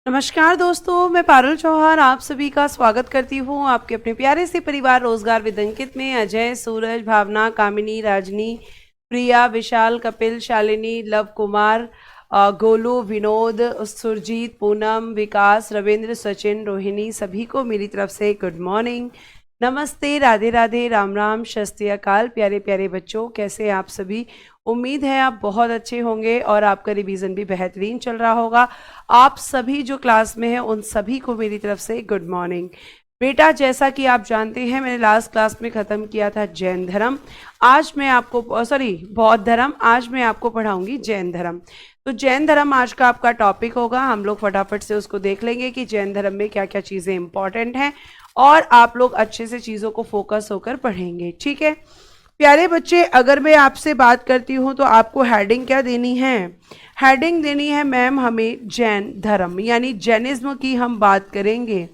नमस्कार दोस्तों, मैं पारुल चौहान आप सभी का स्वागत करती हूँ आपके अपने प्यारे से परिवार रोजगार विद अंकित में। अजय, सूरज, भावना, कामिनी, राजनी, प्रिया, विशाल, कपिल, शालिनी, लव कुमार, गोलू, विनोद, सुरजीत, पूनम, विकास, रविंद्र, सचिन, रोहिणी, सभी को मेरी तरफ से गुड मॉर्निंग, नमस्ते, राधे राधे, राम राम, शस्त्री अकाल। प्यारे प्यारे बच्चों, कैसे हैं आप सभी? उम्मीद है आप बहुत अच्छे होंगे और आपका रिवीजन भी बेहतरीन चल रहा होगा। आप सभी जो क्लास में हैं उन सभी को मेरी तरफ से गुड मॉर्निंग। बेटा, जैसा कि आप जानते हैं मैंने लास्ट क्लास में ख़त्म किया था जैन धर्म। आज मैं आपको बौद्ध धर्म, आज मैं आपको पढ़ाऊंगी जैन धर्म। तो जैन धर्म आज का आपका टॉपिक होगा। हम लोग फटाफट से उसको देख लेंगे कि जैन धर्म में क्या क्या चीज़ें इंपॉर्टेंट हैं और आप लोग अच्छे से चीज़ों को फोकस होकर पढ़ेंगे। ठीक है प्यारे बच्चे, अगर मैं आपसे बात करती हूँ तो आपको हेडिंग क्या देनी है? हेडिंग देनी है मैम हमें जैन धर्म, यानी जैनिज्म की हम बात करेंगे।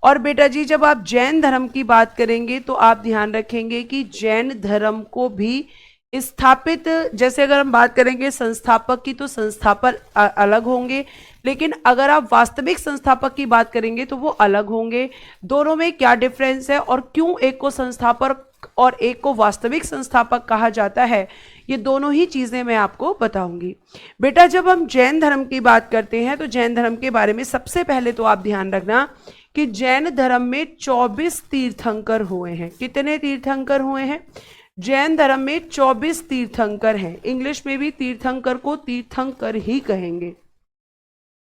और बेटा जी, जब आप जैन धर्म की बात करेंगे तो आप ध्यान रखेंगे कि जैन धर्म को भी स्थापित, जैसे अगर हम बात करेंगे संस्थापक की तो संस्थापक अलग होंगे, लेकिन अगर आप वास्तविक संस्थापक की बात करेंगे तो वो अलग होंगे। दोनों में क्या डिफरेंस है और क्यों एक को संस्थापक और एक को वास्तविक संस्थापक कहा जाता है, ये दोनों ही चीज़ें मैं आपको बताऊंगी। बेटा, जब हम जैन धर्म की बात करते हैं तो जैन धर्म के बारे में सबसे पहले तो आप ध्यान रखना कि जैन धर्म में 24 तीर्थंकर हुए हैं। कितने तीर्थंकर हुए हैं? जैन धर्म में 24 तीर्थंकर हैं। इंग्लिश में भी तीर्थंकर को तीर्थंकर ही कहेंगे।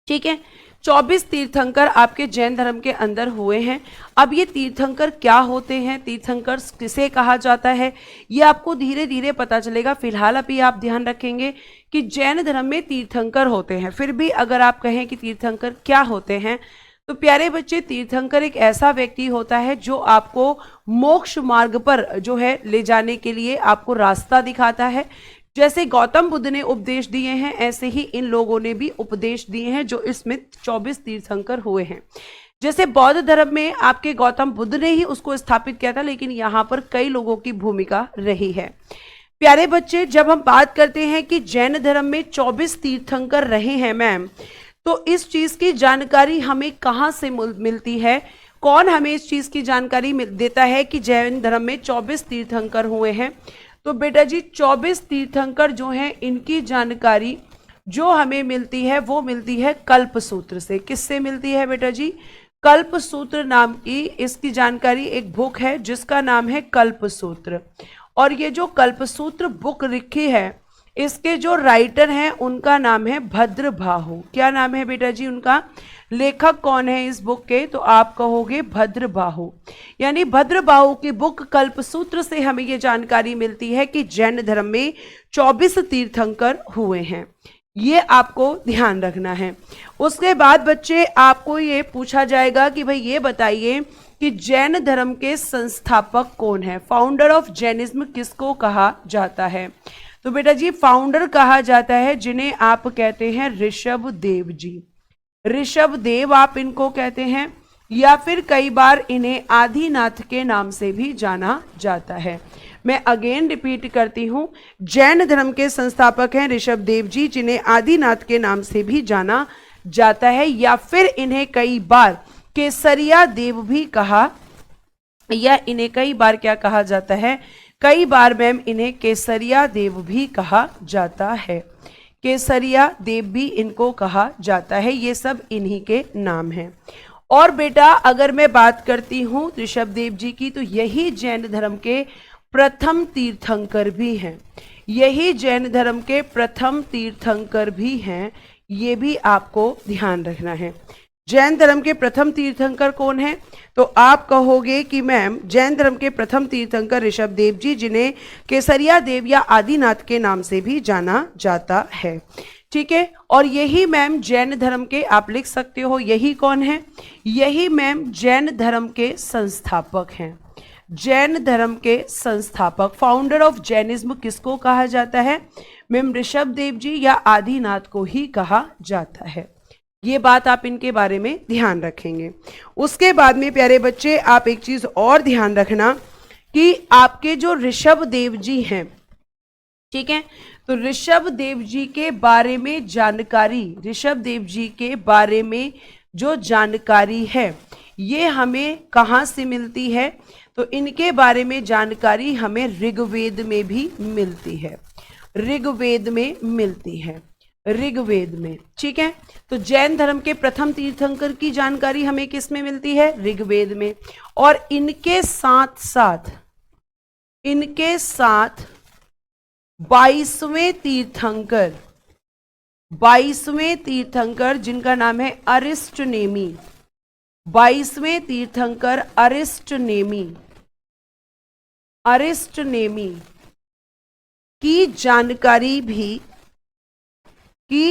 ठीक है, 24 तीर्थंकर आपके जैन धर्म के अंदर हुए हैं। अब ये तीर्थंकर क्या होते हैं, तीर्थंकर किसे कहा जाता है, ये आपको धीरे धीरे पता चलेगा। फिलहाल अभी आप ध्यान रखेंगे कि जैन धर्म में तीर्थंकर होते हैं। फिर भी अगर आप कहें कि तीर्थंकर क्या होते हैं तो प्यारे बच्चे, तीर्थंकर एक ऐसा व्यक्ति होता है जो आपको मोक्ष मार्ग पर जो है ले जाने के लिए आपको रास्ता दिखाता है। जैसे गौतम बुद्ध ने उपदेश दिए हैं, ऐसे ही इन लोगों ने भी उपदेश दिए हैं, जो इसमें 24 तीर्थंकर हुए हैं। जैसे बौद्ध धर्म में आपके गौतम बुद्ध ने ही उसको स्थापित किया था, लेकिन यहाँ पर कई लोगों की भूमिका रही है। प्यारे बच्चे, जब हम बात करते हैं कि जैन धर्म में 24 तीर्थंकर रहे हैं मैम, तो इस चीज की जानकारी हमें कहाँ से मिलती है? कौन हमें इस चीज की जानकारी देता है कि जैन धर्म में 24 तीर्थंकर हुए हैं? तो बेटा जी, 24 तीर्थंकर जो हैं इनकी जानकारी जो हमें मिलती है वो मिलती है कल्पसूत्र से। किससे मिलती है बेटा जी? कल्पसूत्र नाम की इसकी जानकारी एक बुक है जिसका नाम है कल्पसूत्र। और ये जो कल्पसूत्र बुक लिखी है, इसके जो राइटर हैं उनका नाम है भद्रबाहु। क्या नाम है बेटा जी उनका? लेखक कौन है इस बुक के? तो आप कहोगे भद्रबाहु। यानी भद्रबाहु की बुक कल्पसूत्र से हमें ये जानकारी मिलती है कि जैन धर्म में 24 तीर्थंकर हुए हैं। ये आपको ध्यान रखना है। उसके बाद बच्चे, आपको ये पूछा जाएगा कि भाई ये बताइए कि जैन धर्म के संस्थापक कौन है? फाउंडर ऑफ जैनिज्म किसको कहा जाता है? तो बेटा जी, फाउंडर कहा जाता है जिन्हें आप कहते हैं ऋषभ देव जी। ऋषभ देव आप इनको कहते हैं, या फिर कई बार इन्हें आदिनाथ के नाम से भी जाना जाता है। मैं अगेन रिपीट करती हूं, जैन धर्म के संस्थापक हैं ऋषभ देव जी, जिन्हें आदिनाथ के नाम से भी जाना जाता है, या फिर इन्हें कई बार केसरिया देव भी कहा, या इन्हें कई बार क्या कहा जाता है? कई बार मैम इन्हें केसरिया देव भी कहा जाता है। केसरिया देव भी इनको कहा जाता है। ये सब इन्हीं के नाम हैं। और बेटा, अगर मैं बात करती हूँ ऋषभ देव जी की, तो यही जैन धर्म के प्रथम तीर्थंकर भी हैं। यही जैन धर्म के प्रथम तीर्थंकर भी हैं। ये भी आपको ध्यान रखना है। जैन धर्म के प्रथम तीर्थंकर कौन है? तो आप कहोगे कि मैम जैन धर्म के प्रथम तीर्थंकर ऋषभ देव जी, जिन्हें केसरिया देव या आदिनाथ के नाम से भी जाना जाता है। ठीक है, और यही मैम जैन धर्म के, आप लिख सकते हो, यही कौन है? यही मैम जैन धर्म के संस्थापक हैं। जैन धर्म के संस्थापक, फाउंडर ऑफ जैनिज्म किसको कहा जाता है? मैम ऋषभ देव जी या आदिनाथ को ही कहा जाता है। ये बात आप इनके बारे में ध्यान रखेंगे। उसके बाद में प्यारे बच्चे, आप एक चीज और ध्यान रखना कि आपके जो ऋषभ देव जी हैं, ठीक है, तो ऋषभ देव जी के बारे में जानकारी, ऋषभ देव जी के बारे में जो जानकारी है ये हमें कहाँ से मिलती है? तो इनके बारे में जानकारी हमें ऋग्वेद में भी मिलती है, ऋग्वेद में मिलती है, ऋग्वेद में। ठीक है, तो जैन धर्म के प्रथम तीर्थंकर की जानकारी हमें किस में मिलती है? ऋग्वेद में। और इनके साथ 22वें तीर्थंकर जिनका नाम है अरिस्टनेमी, 22वें तीर्थंकर अरिस्टनेमी की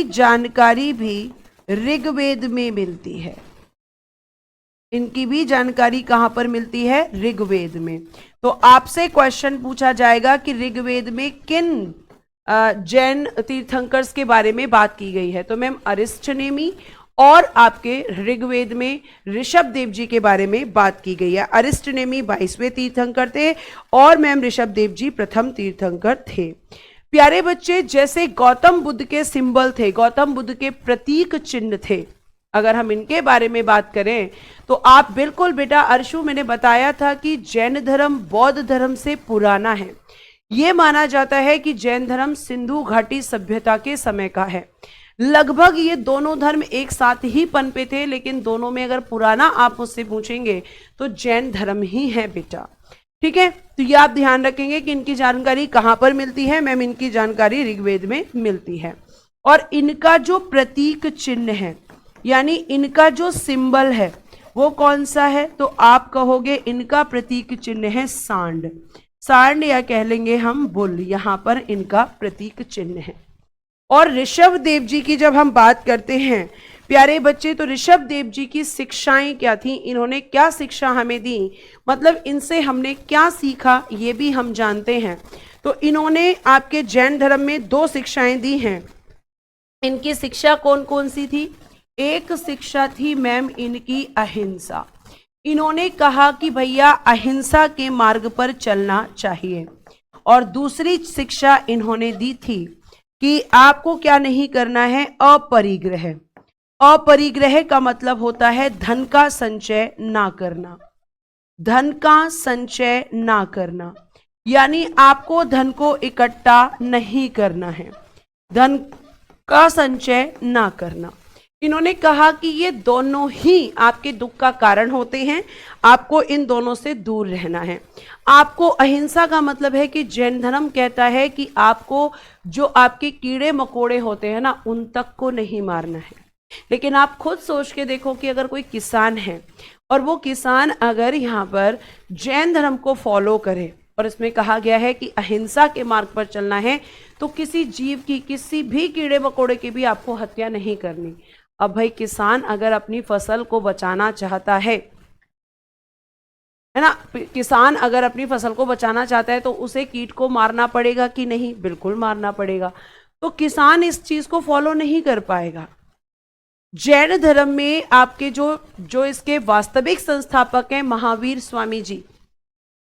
जानकारी भी ऋग्वेद में मिलती है। इनकी भी जानकारी कहां पर मिलती है? ऋग्वेद में। तो आपसे क्वेश्चन पूछा जाएगा कि ऋग्वेद में किन जैन तीर्थंकर्स के बारे में बात की गई है? तो मैम अरिस्टनेमी और आपके ऋग्वेद में ऋषभ देव जी के बारे में बात की गई है। अरिस्टनेमी 22वें तीर्थंकर थे और मैम ऋषभ देव जी प्रथम तीर्थंकर थे। प्यारे बच्चे, जैसे गौतम बुद्ध के सिंबल थे, गौतम बुद्ध के प्रतीक चिन्ह थे, अगर हम इनके बारे में बात करें तो आप बिल्कुल बेटा अर्शु, मैंने बताया था कि जैन धर्म बौद्ध धर्म से पुराना है। ये माना जाता है कि जैन धर्म सिंधु घाटी सभ्यता के समय का है। लगभग ये दोनों धर्म एक साथ ही पनपे थे, लेकिन दोनों में अगर पुराना आप मुझसे पूछेंगे तो जैन धर्म ही है बेटा। ठीक है, तो ये आप ध्यान रखेंगे कि इनकी जानकारी कहां पर मिलती है? मैम इनकी जानकारी ऋग्वेद में मिलती है। और इनका जो प्रतीक चिन्ह है, यानी इनका जो सिंबल है वो कौन सा है? तो आप कहोगे इनका प्रतीक चिन्ह है सांड, सांड या कह लेंगे हम बुल, यहां पर इनका प्रतीक चिन्ह है। और ऋषभ देव जी की जब हम बात करते हैं प्यारे बच्चे, तो ऋषभ देव जी की शिक्षाएं क्या थी? इन्होंने क्या शिक्षा हमें दी, मतलब इनसे हमने क्या सीखा ये भी हम जानते हैं। तो इन्होंने आपके जैन धर्म में 2 शिक्षाएं दी हैं। इनकी शिक्षा कौन कौन सी थी? एक शिक्षा थी मैम इनकी अहिंसा। इन्होंने कहा कि भैया अहिंसा के मार्ग पर चलना चाहिए। और दूसरी शिक्षा इन्होंने दी थी कि आपको क्या नहीं करना है? अपरिग्रह। अपरिग्रह का मतलब होता है धन का संचय ना करना, धन का संचय ना करना, यानी आपको धन को इकट्ठा नहीं करना है, धन का संचय ना करना। इन्होंने कहा कि ये दोनों ही आपके दुख का कारण होते हैं, आपको इन दोनों से दूर रहना है। आपको अहिंसा का मतलब है कि जैन धर्म कहता है कि आपको जो आपके कीड़े मकोड़े होते हैं ना, उन तक को नहीं मारना है। लेकिन आप खुद सोच के देखो कि अगर कोई किसान है और वो किसान अगर यहाँ पर जैन धर्म को फॉलो करे, और इसमें कहा गया है कि अहिंसा के मार्ग पर चलना है, तो किसी जीव की, किसी भी कीड़े मकोड़े की भी आपको हत्या नहीं करनी। अब भाई किसान अगर अपनी फसल को बचाना चाहता है ना, किसान अगर अपनी फसल को बचाना चाहता है तो उसे कीट को मारना पड़ेगा कि नहीं? बिल्कुल मारना पड़ेगा। तो किसान इस चीज को फॉलो नहीं कर पाएगा। जैन धर्म में आपके जो इसके वास्तविक संस्थापक हैं महावीर स्वामी जी,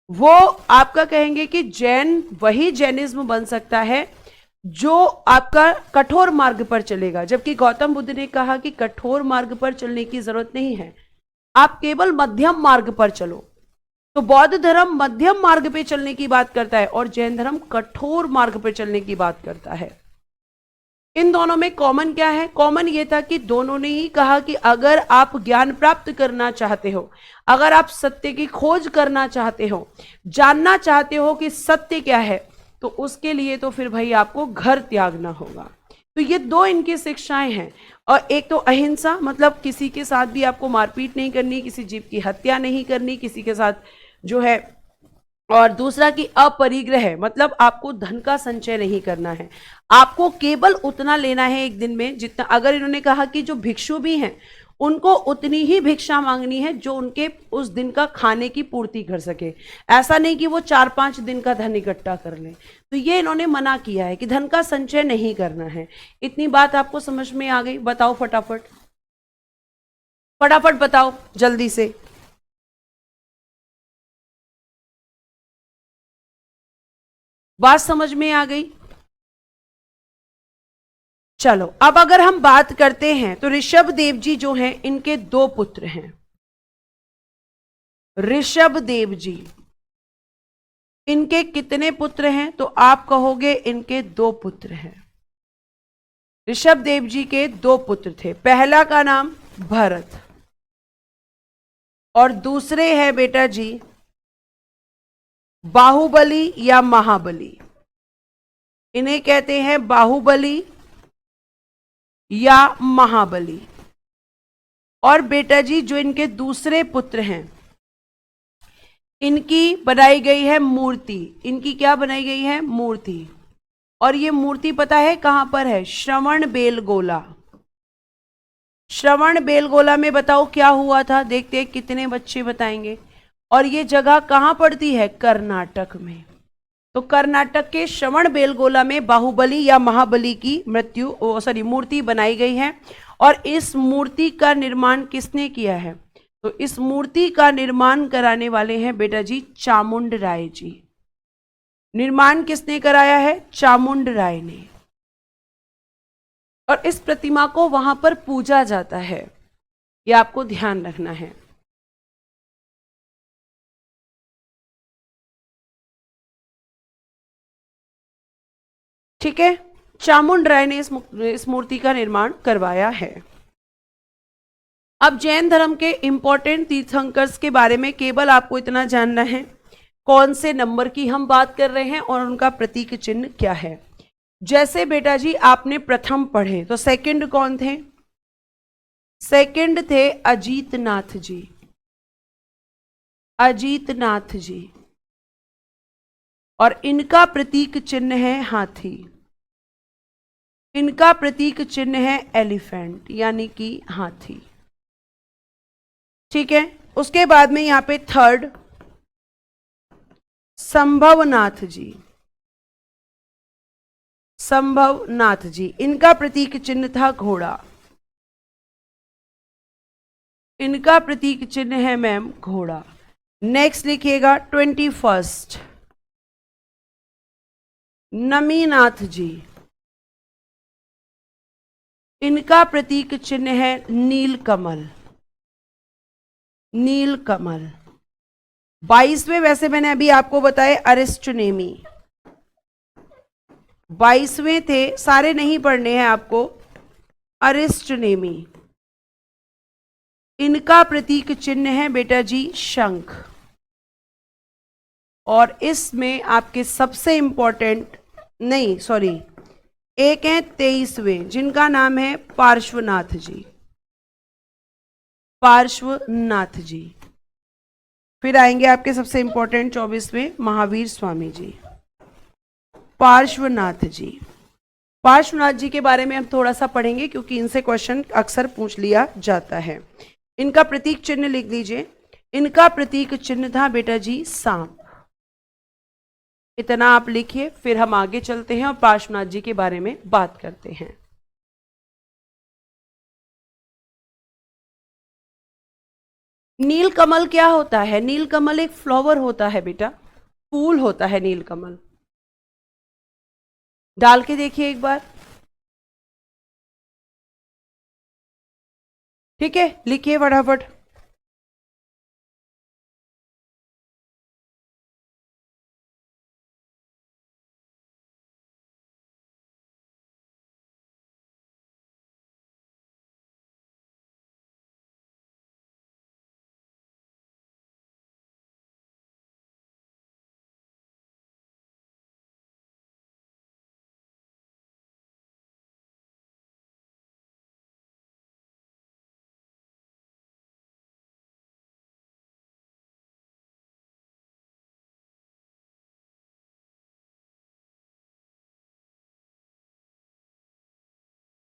वो आपका कहेंगे कि जैन वही जैनिज्म बन सकता है जो आपका कठोर मार्ग पर चलेगा, जबकि गौतम बुद्ध ने कहा कि कठोर मार्ग पर चलने की जरूरत नहीं है, आप केवल मध्यम मार्ग पर चलो। तो बौद्ध धर्म मध्यम मार्ग पे चलने की बात करता है और जैन धर्म कठोर मार्ग पर चलने की बात करता है। इन दोनों में कॉमन क्या है? कॉमन ये था कि दोनों ने ही कहा कि अगर आप ज्ञान प्राप्त करना चाहते हो, अगर आप सत्य की खोज करना चाहते हो, जानना चाहते हो कि सत्य क्या है, तो उसके लिए तो फिर भाई आपको घर त्यागना होगा। तो ये 2 इनकी शिक्षाएं हैं। और एक तो अहिंसा, मतलब किसी के साथ भी आपको मारपीट नहीं करनी, किसी जीव की हत्या नहीं करनी किसी के साथ जो है, और दूसरा कि अपरिग्रह, मतलब आपको धन का संचय नहीं करना है, आपको केवल उतना लेना है एक दिन में जितना, अगर इन्होंने कहा कि जो भिक्षु भी हैं उनको उतनी ही भिक्षा मांगनी है जो उनके उस दिन का खाने की पूर्ति कर सके, ऐसा नहीं कि वो 4-5 दिन का धन इकट्ठा कर लें। तो ये इन्होंने मना किया है कि धन का संचय नहीं करना है। इतनी बात आपको समझ में आ गई? बताओ फटाफट, फटाफट बताओ जल्दी से। बात समझ में आ गई? चलो अब अगर हम बात करते हैं तो ऋषभ देव जी जो हैं इनके 2 पुत्र हैं। ऋषभ देव जी, इनके कितने पुत्र हैं? तो आप कहोगे इनके 2 पुत्र हैं। ऋषभ देव जी के 2 पुत्र थे। पहला का नाम भरत और दूसरे हैं बेटा जी बाहुबली या महाबली। इन्हें कहते हैं बाहुबली या महाबली। और बेटा जी जो इनके दूसरे पुत्र हैं इनकी बनाई गई है मूर्ति। इनकी क्या बनाई गई है? मूर्ति। और ये मूर्ति पता है कहां पर है? श्रवण बेलगोला। श्रवण बेलगोला में बताओ क्या हुआ था? देखते हैं कितने बच्चे बताएंगे। और ये जगह कहां पड़ती है? कर्नाटक में। तो कर्नाटक के श्रवण बेलगोला में बाहुबली या महाबली की मूर्ति बनाई गई है। और इस मूर्ति का निर्माण किसने किया है? तो इस मूर्ति का निर्माण कराने वाले हैं बेटा जी चामुंड राय जी। निर्माण किसने कराया है? चामुंड राय ने। और इस प्रतिमा को वहां पर पूजा जाता है, यह आपको ध्यान रखना है। ठीक है, चामुंड राय ने इस मूर्ति का निर्माण करवाया है। अब जैन धर्म के इंपॉर्टेंट तीर्थंकर्स के बारे में केवल आपको इतना जानना है, कौन से नंबर की हम बात कर रहे हैं और उनका प्रतीक चिन्ह क्या है। जैसे बेटा जी आपने प्रथम पढ़े तो सेकंड कौन थे? सेकंड थे अजीतनाथ जी। अजीतनाथ जी, और इनका प्रतीक चिन्ह है हाथी। इनका प्रतीक चिन्ह है एलिफेंट यानी कि हाथी। ठीक है, उसके बाद में यहां पे थर्ड संभवनाथ जी। संभवनाथ जी, इनका प्रतीक चिन्ह था घोड़ा। इनका प्रतीक चिन्ह है मैम घोड़ा। नेक्स्ट लिखिएगा 21 नमीनाथ जी। इनका प्रतीक चिन्ह है नीलकमल। नीलकमल। 22वें वैसे मैंने अभी आपको बताए अरिस्टनेमी। 22वें थे, सारे नहीं पढ़ने हैं आपको। अरिस्टनेमी, इनका प्रतीक चिन्ह है बेटा जी शंख। और इसमें आपके सबसे इंपॉर्टेंट एक है 23वें जिनका नाम है पार्श्वनाथ जी। पार्श्वनाथ जी। फिर आएंगे आपके सबसे इंपॉर्टेंट 24वें महावीर स्वामी जी। पार्श्वनाथ जी। पार्श्वनाथ जी के बारे में हम थोड़ा सा पढ़ेंगे क्योंकि इनसे क्वेश्चन अक्सर पूछ लिया जाता है। इनका प्रतीक चिन्ह लिख लीजिए। इनका प्रतीक चिन्ह था बेटा जी सांप। इतना आप लिखिए, फिर हम आगे चलते हैं और पार्श्वनाथ जी के बारे में बात करते हैं। नीलकमल क्या होता है? नीलकमल एक फ्लावर होता है बेटा, फूल होता है नीलकमल। डाल के देखिए एक बार। ठीक है, लिखिए फटाफट।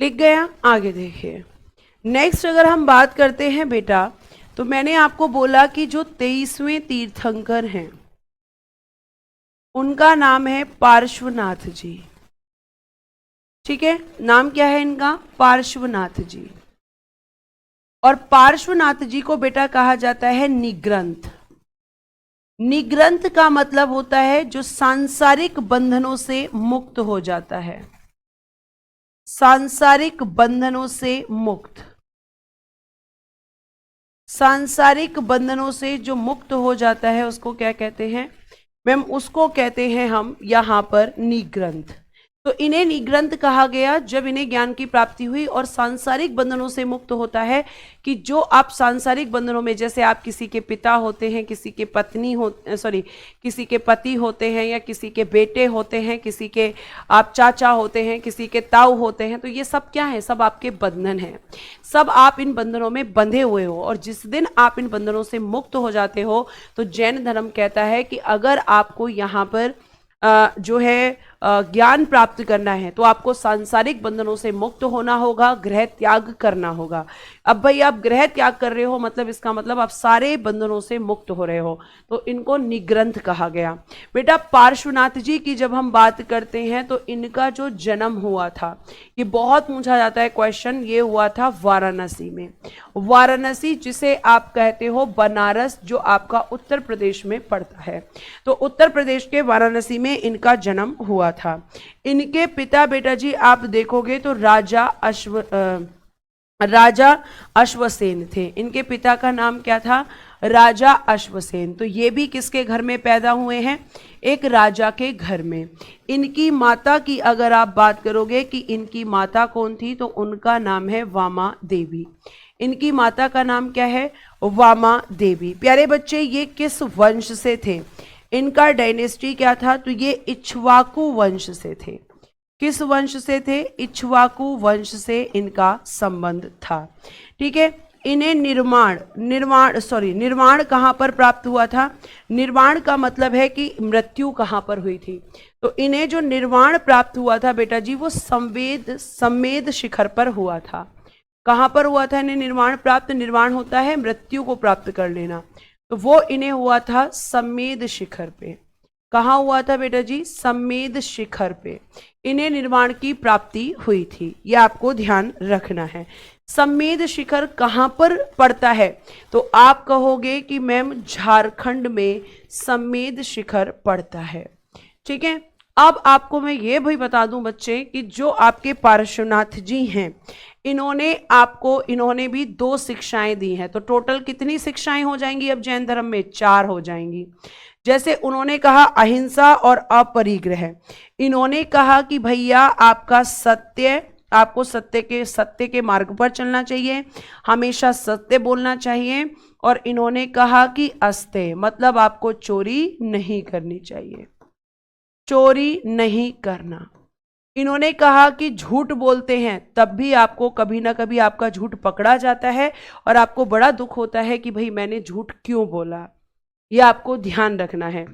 लिख गया? आगे देखिए। नेक्स्ट अगर हम बात करते हैं बेटा, तो मैंने आपको बोला कि जो 23वें तीर्थंकर हैं उनका नाम है पार्श्वनाथ जी। ठीक है, नाम क्या है इनका? पार्श्वनाथ जी। और पार्श्वनाथ जी को बेटा कहा जाता है निग्रंथ। निग्रंथ का मतलब होता है जो सांसारिक बंधनों से मुक्त हो जाता है। सांसारिक बंधनों से मुक्त, सांसारिक बंधनों से जो मुक्त हो जाता है उसको क्या कहते हैं मैम? उसको कहते हैं हम यहां पर निग्रंथ। तो इन्हें निग्रंथ कहा गया जब इन्हें ज्ञान की प्राप्ति हुई और सांसारिक बंधनों से मुक्त होता है कि जो आप सांसारिक बंधनों में, जैसे आप किसी के पिता होते हैं, किसी के पत्नी हो किसी के पति होते हैं, या किसी के बेटे होते हैं, किसी के आप चाचा होते हैं, किसी के ताऊ होते हैं, तो ये सब क्या है? सब आपके बंधन हैं। सब आप इन बंधनों में बंधे हुए हो और जिस दिन आप इन बंधनों से मुक्त हो जाते हो तो जैन धर्म कहता है कि अगर आपको यहाँ पर जो है ज्ञान प्राप्त करना है तो आपको सांसारिक बंधनों से मुक्त होना होगा, ग्रह त्याग करना होगा। अब भाई आप ग्रह त्याग कर रहे हो मतलब इसका मतलब आप सारे बंधनों से मुक्त हो रहे हो, तो इनको निग्रंथ कहा गया। बेटा पार्श्वनाथ जी की जब हम बात करते हैं तो इनका जो जन्म हुआ था, ये बहुत पूछा जाता है क्वेश्चन, ये हुआ था वाराणसी में। वाराणसी जिसे आप कहते हो बनारस, जो आपका उत्तर प्रदेश में पड़ता है, तो उत्तर प्रदेश के वाराणसी में इनका जन्म हुआ था। इनके पिता बेटा जी आप देखोगे तो राजा अश्वसेन थे। इनके पिता का नाम क्या था? राजा अश्वसेन। तो ये भी किसके घर में पैदा हुए हैं? एक राजा के घर में। इनकी माता की अगर आप बात करोगे कि इनकी माता कौन थी, तो उनका नाम है वामा देवी। इनकी माता का नाम क्या है? वामा देवी। प्यारे बच्चे, ये किस वंश से थे? इनका डायनेस्टी क्या था? तो ये इक्ष्वाकु वंश से थे। किस वंश से थे? इक्ष्वाकु वंश से इनका संबंध था। ठीक है। इन्हें निर्वाण कहाँ पर प्राप्त हुआ था? निर्वाण का मतलब है कि मृत्यु कहाँ पर हुई थी। तो इन्हें जो निर्वाण प्राप्त हुआ था बेटा जी, वो सम्मेद शिखर पर हुआ था। कहाँ पर हुआ था इन्हें निर्वाण प्राप्त? निर्वाण होता है मृत्यु को प्राप्त कर लेना, तो वो इन्हें हुआ था सम्मेद शिखर पे। कहाँ हुआ था बेटा जी? सम्मेद शिखर पे इन्हें निर्वाण की प्राप्ति हुई थी। ये आपको ध्यान रखना है। सम्मेद शिखर कहाँ पर पड़ता है? तो आप कहोगे कि मैम झारखंड में सम्मेद शिखर पड़ता है। ठीक है। अब आपको मैं ये भी बता दूं बच्चे कि जो आपके पार्श्वनाथ जी हैं, इन्होंने भी 2 शिक्षाएं दी हैं। तो टोटल कितनी शिक्षाएं हो जाएंगी अब जैन धर्म में? 4 हो जाएंगी। जैसे उन्होंने कहा अहिंसा और अपरिग्रह। इन्होंने कहा कि भैया आपको सत्य के मार्ग पर चलना चाहिए, हमेशा सत्य बोलना चाहिए। और इन्होंने कहा कि अस्तेय मतलब आपको चोरी नहीं करनी चाहिए, चोरी नहीं करना। इन्होंने कहा कि झूठ बोलते हैं तब भी आपको कभी ना कभी आपका झूठ पकड़ा जाता है और आपको बड़ा दुख होता है कि भाई मैंने झूठ क्यों बोला। ये आपको ध्यान रखना है।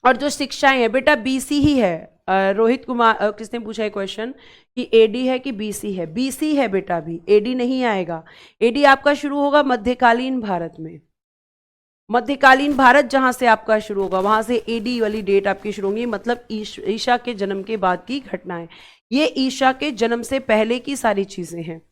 और जो शिक्षाएं है बेटा बीसी ही है। रोहित कुमार किसने पूछा है क्वेश्चन कि एडी है कि बीसी है? बीसी है बेटा, भी एडी नहीं आएगा। एडी आपका शुरू होगा मध्यकालीन भारत में। मध्यकालीन भारत जहां से आपका शुरू होगा वहां से एडी वाली डेट आपकी शुरू होगी, मतलब ईशा के जन्म के बाद की घटनाएं। ये ईशा के जन्म से पहले की सारी चीजें हैं।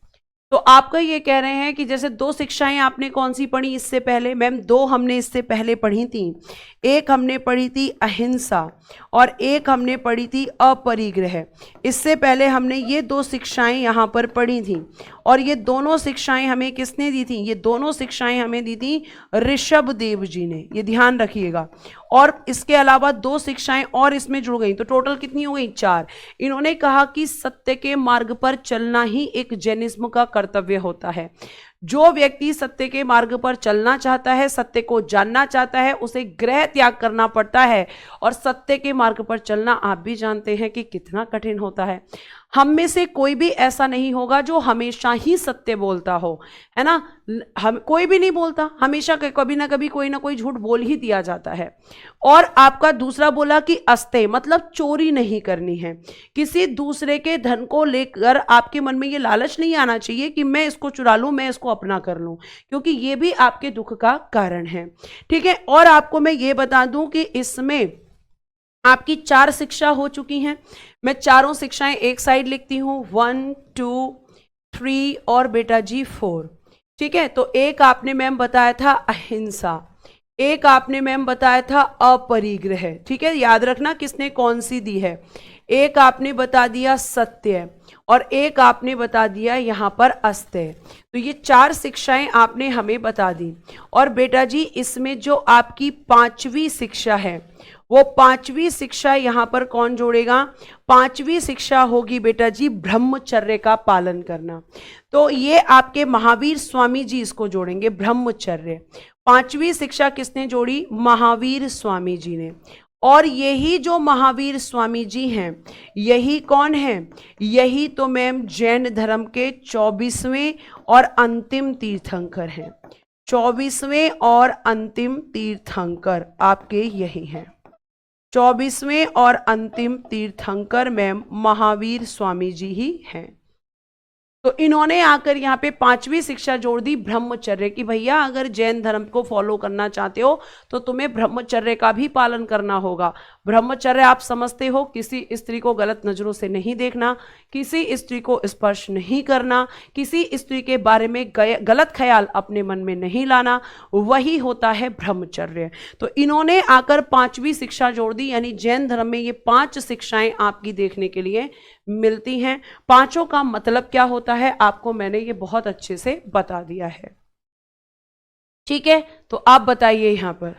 तो आपका ये कह रहे हैं कि जैसे 2 शिक्षाएं आपने कौन सी पढ़ी इससे पहले? मैम 2 हमने इससे पहले पढ़ी थी। एक हमने पढ़ी थी अहिंसा और एक हमने पढ़ी थी अपरिग्रह। इससे पहले हमने ये 2 शिक्षाएं यहाँ पर पढ़ी थी और ये दोनों शिक्षाएं हमें किसने दी थी? ये दोनों शिक्षाएं हमें दी थी ऋषभ देव जी ने। ये ध्यान रखिएगा। और इसके अलावा 2 शिक्षाएं और इसमें जुड़ गई, तो टोटल कितनी हो गई? 4। इन्होंने कहा कि सत्य के मार्ग पर चलना ही एक जैनिज्म का कर्तव्य होता है। जो व्यक्ति सत्य के मार्ग पर चलना चाहता है, सत्य को जानना चाहता है, उसे ग्रह त्याग करना पड़ता है। और सत्य के मार्ग पर चलना आप भी जानते हैं कि कितना कठिन होता है। हम में से कोई भी ऐसा नहीं होगा जो हमेशा ही सत्य बोलता हो, है ना? हम कोई भी नहीं बोलता, हमेशा कभी ना कभी कोई ना कोई झूठ बोल ही दिया जाता है। और आपका दूसरा बोला कि अस्तेय मतलब चोरी नहीं करनी है। किसी दूसरे के धन को लेकर आपके मन में ये लालच नहीं आना चाहिए कि मैं इसको चुरा लूं, मैं इसको अपना कर लूं, क्योंकि ये भी आपके दुख का कारण है। ठीक है। और आपको मैं ये बता दूं कि इसमें आपकी 4 शिक्षा हो चुकी हैं। मैं चारों शिक्षाएं एक साइड लिखती हूं, 1 2 3 और बेटा जी 4। ठीक है। तो एक आपने मैम बताया था अहिंसा, एक आपने मैम बताया था अपरिग्रह। ठीक है, याद रखना किसने कौन सी दी है। एक आपने बता दिया सत्य और एक आपने बता दिया यहाँ पर अस्तेय। तो ये 4 शिक्षाएं आपने हमें बता दी। और बेटा जी इसमें जो आपकी 5वीं शिक्षा है, वो 5वीं शिक्षा यहाँ पर कौन जोड़ेगा? 5वीं शिक्षा होगी बेटा जी ब्रह्मचर्य का पालन करना। तो ये आपके महावीर स्वामी जी इसको जोड़ेंगे, ब्रह्मचर्य। 5वीं शिक्षा किसने जोड़ी? महावीर स्वामी जी ने। और यही जो महावीर स्वामी जी हैं, यही कौन है? यही तो मैम जैन धर्म के 24वें और अंतिम तीर्थंकर हैं। 24वें और अंतिम तीर्थंकर आपके यही हैं। 24वें और अंतिम तीर्थंकर मैम महावीर स्वामी जी ही हैं। तो इन्होंने आकर यहाँ पे 5वीं शिक्षा जोड़ दी ब्रह्मचर्य की। भैया अगर जैन धर्म को फॉलो करना चाहते हो तो तुम्हें ब्रह्मचर्य का भी पालन करना होगा। ब्रह्मचर्य आप समझते हो, किसी स्त्री को गलत नजरों से नहीं देखना, किसी स्त्री को स्पर्श नहीं करना, किसी स्त्री के बारे में गलत ख्याल अपने मन में नहीं लाना, वही होता है ब्रह्मचर्य। तो इन्होंने आकर 5वीं शिक्षा जोड़ दी, यानी जैन धर्म में ये 5 शिक्षाएं आपकी देखने के लिए मिलती हैं। 5 का मतलब क्या होता है आपको मैंने ये बहुत अच्छे से बता दिया है। ठीक है, तो आप बताइए यहां पर।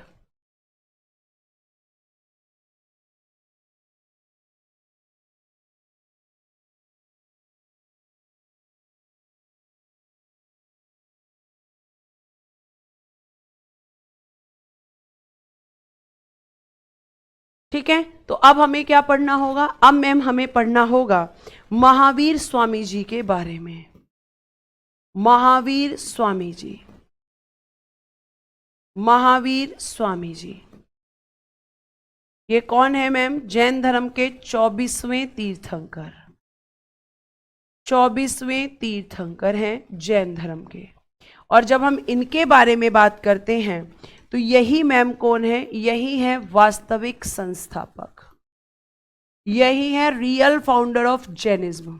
ठीक है, तो अब हमें क्या पढ़ना होगा? अब मैम हमें पढ़ना होगा महावीर स्वामी जी के बारे में। महावीर स्वामी जी, महावीर स्वामी जी ये कौन है मैम? जैन धर्म के 24वें तीर्थंकर। 24वें तीर्थंकर हैं जैन धर्म के। और जब हम इनके बारे में बात करते हैं तो यही मैम कौन है? यही है वास्तविक संस्थापक, यही है रियल फाउंडर ऑफ जैनिज्म।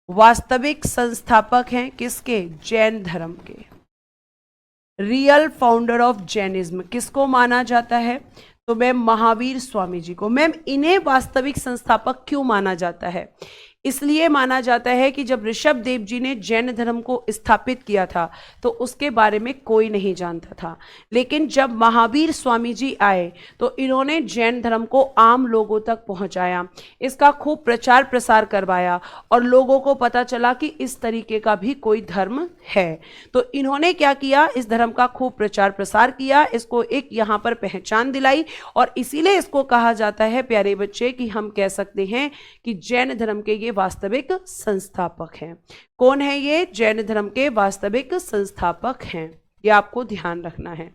वास्तविक संस्थापक हैं किसके? जैन धर्म के। रियल फाउंडर ऑफ जैनिज्म किसको माना जाता है? तो मैम महावीर स्वामी जी को। मैम इन्हें वास्तविक संस्थापक क्यों माना जाता है? इसलिए माना जाता है कि जब ऋषभ देव जी ने जैन धर्म को स्थापित किया था तो उसके बारे में कोई नहीं जानता था, लेकिन जब महावीर स्वामी जी आए तो इन्होंने जैन धर्म को आम लोगों तक पहुंचाया, इसका खूब प्रचार प्रसार करवाया और लोगों को पता चला कि इस तरीके का भी कोई धर्म है। तो इन्होंने क्या किया? इस धर्म का खूब प्रचार प्रसार किया, इसको एक यहाँ पर पहचान दिलाई और इसीलिए इसको कहा जाता है प्यारे बच्चे कि हम कह सकते हैं कि जैन धर्म के वास्तविक संस्थापक हैं। कौन है ये? जैन धर्म के वास्तविक संस्थापक हैं। ये आपको ध्यान रखना है।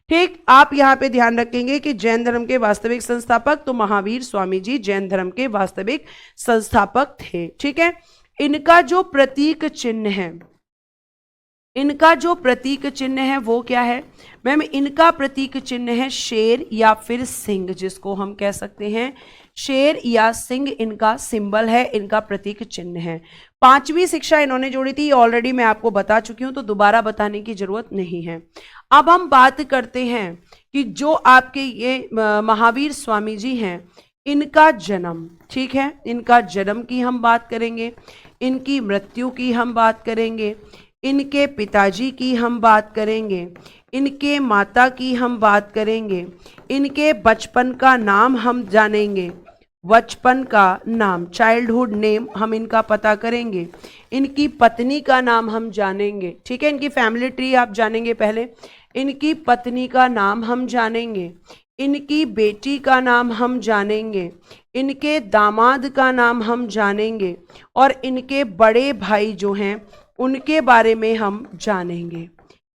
ठीक, आप यहां पे ध्यान रखेंगे कि जैन धर्म के वास्तविक संस्थापक तो महावीर स्वामी जी जैन धर्म के वास्तविक संस्थापक थे। ठीक है, इनका जो प्रतीक चिन्ह है, इनका जो प्रतीक चिन्ह है वो क्या है मैम? इनका प्रतीक चिन्ह है शेर या फिर सिंह, जिसको हम कह सकते हैं शेर या सिंह इनका सिंबल है, इनका प्रतीक चिन्ह है। 5वीं शिक्षा इन्होंने जोड़ी थी, ऑलरेडी मैं आपको बता चुकी हूं तो दोबारा बताने की जरूरत नहीं है। अब हम बात करते हैं कि जो आपके ये महावीर स्वामी जी हैं, इनका जन्म, ठीक है, इनका जन्म की हम बात करेंगे, इनकी मृत्यु की हम बात करेंगे, इनके पिताजी की हम बात करेंगे, इनके माता की हम बात करेंगे, इनके बचपन का नाम हम जानेंगे, बचपन का नाम चाइल्डहुड नेम हम इनका पता करेंगे, इनकी पत्नी का नाम हम जानेंगे। ठीक है, इनकी फैमिली ट्री आप जानेंगे पहले, इनकी पत्नी का नाम हम जानेंगे, इनकी बेटी का नाम हम जानेंगे, इनके दामाद का नाम हम जानेंगे और इनके बड़े भाई जो हैं उनके बारे में हम जानेंगे।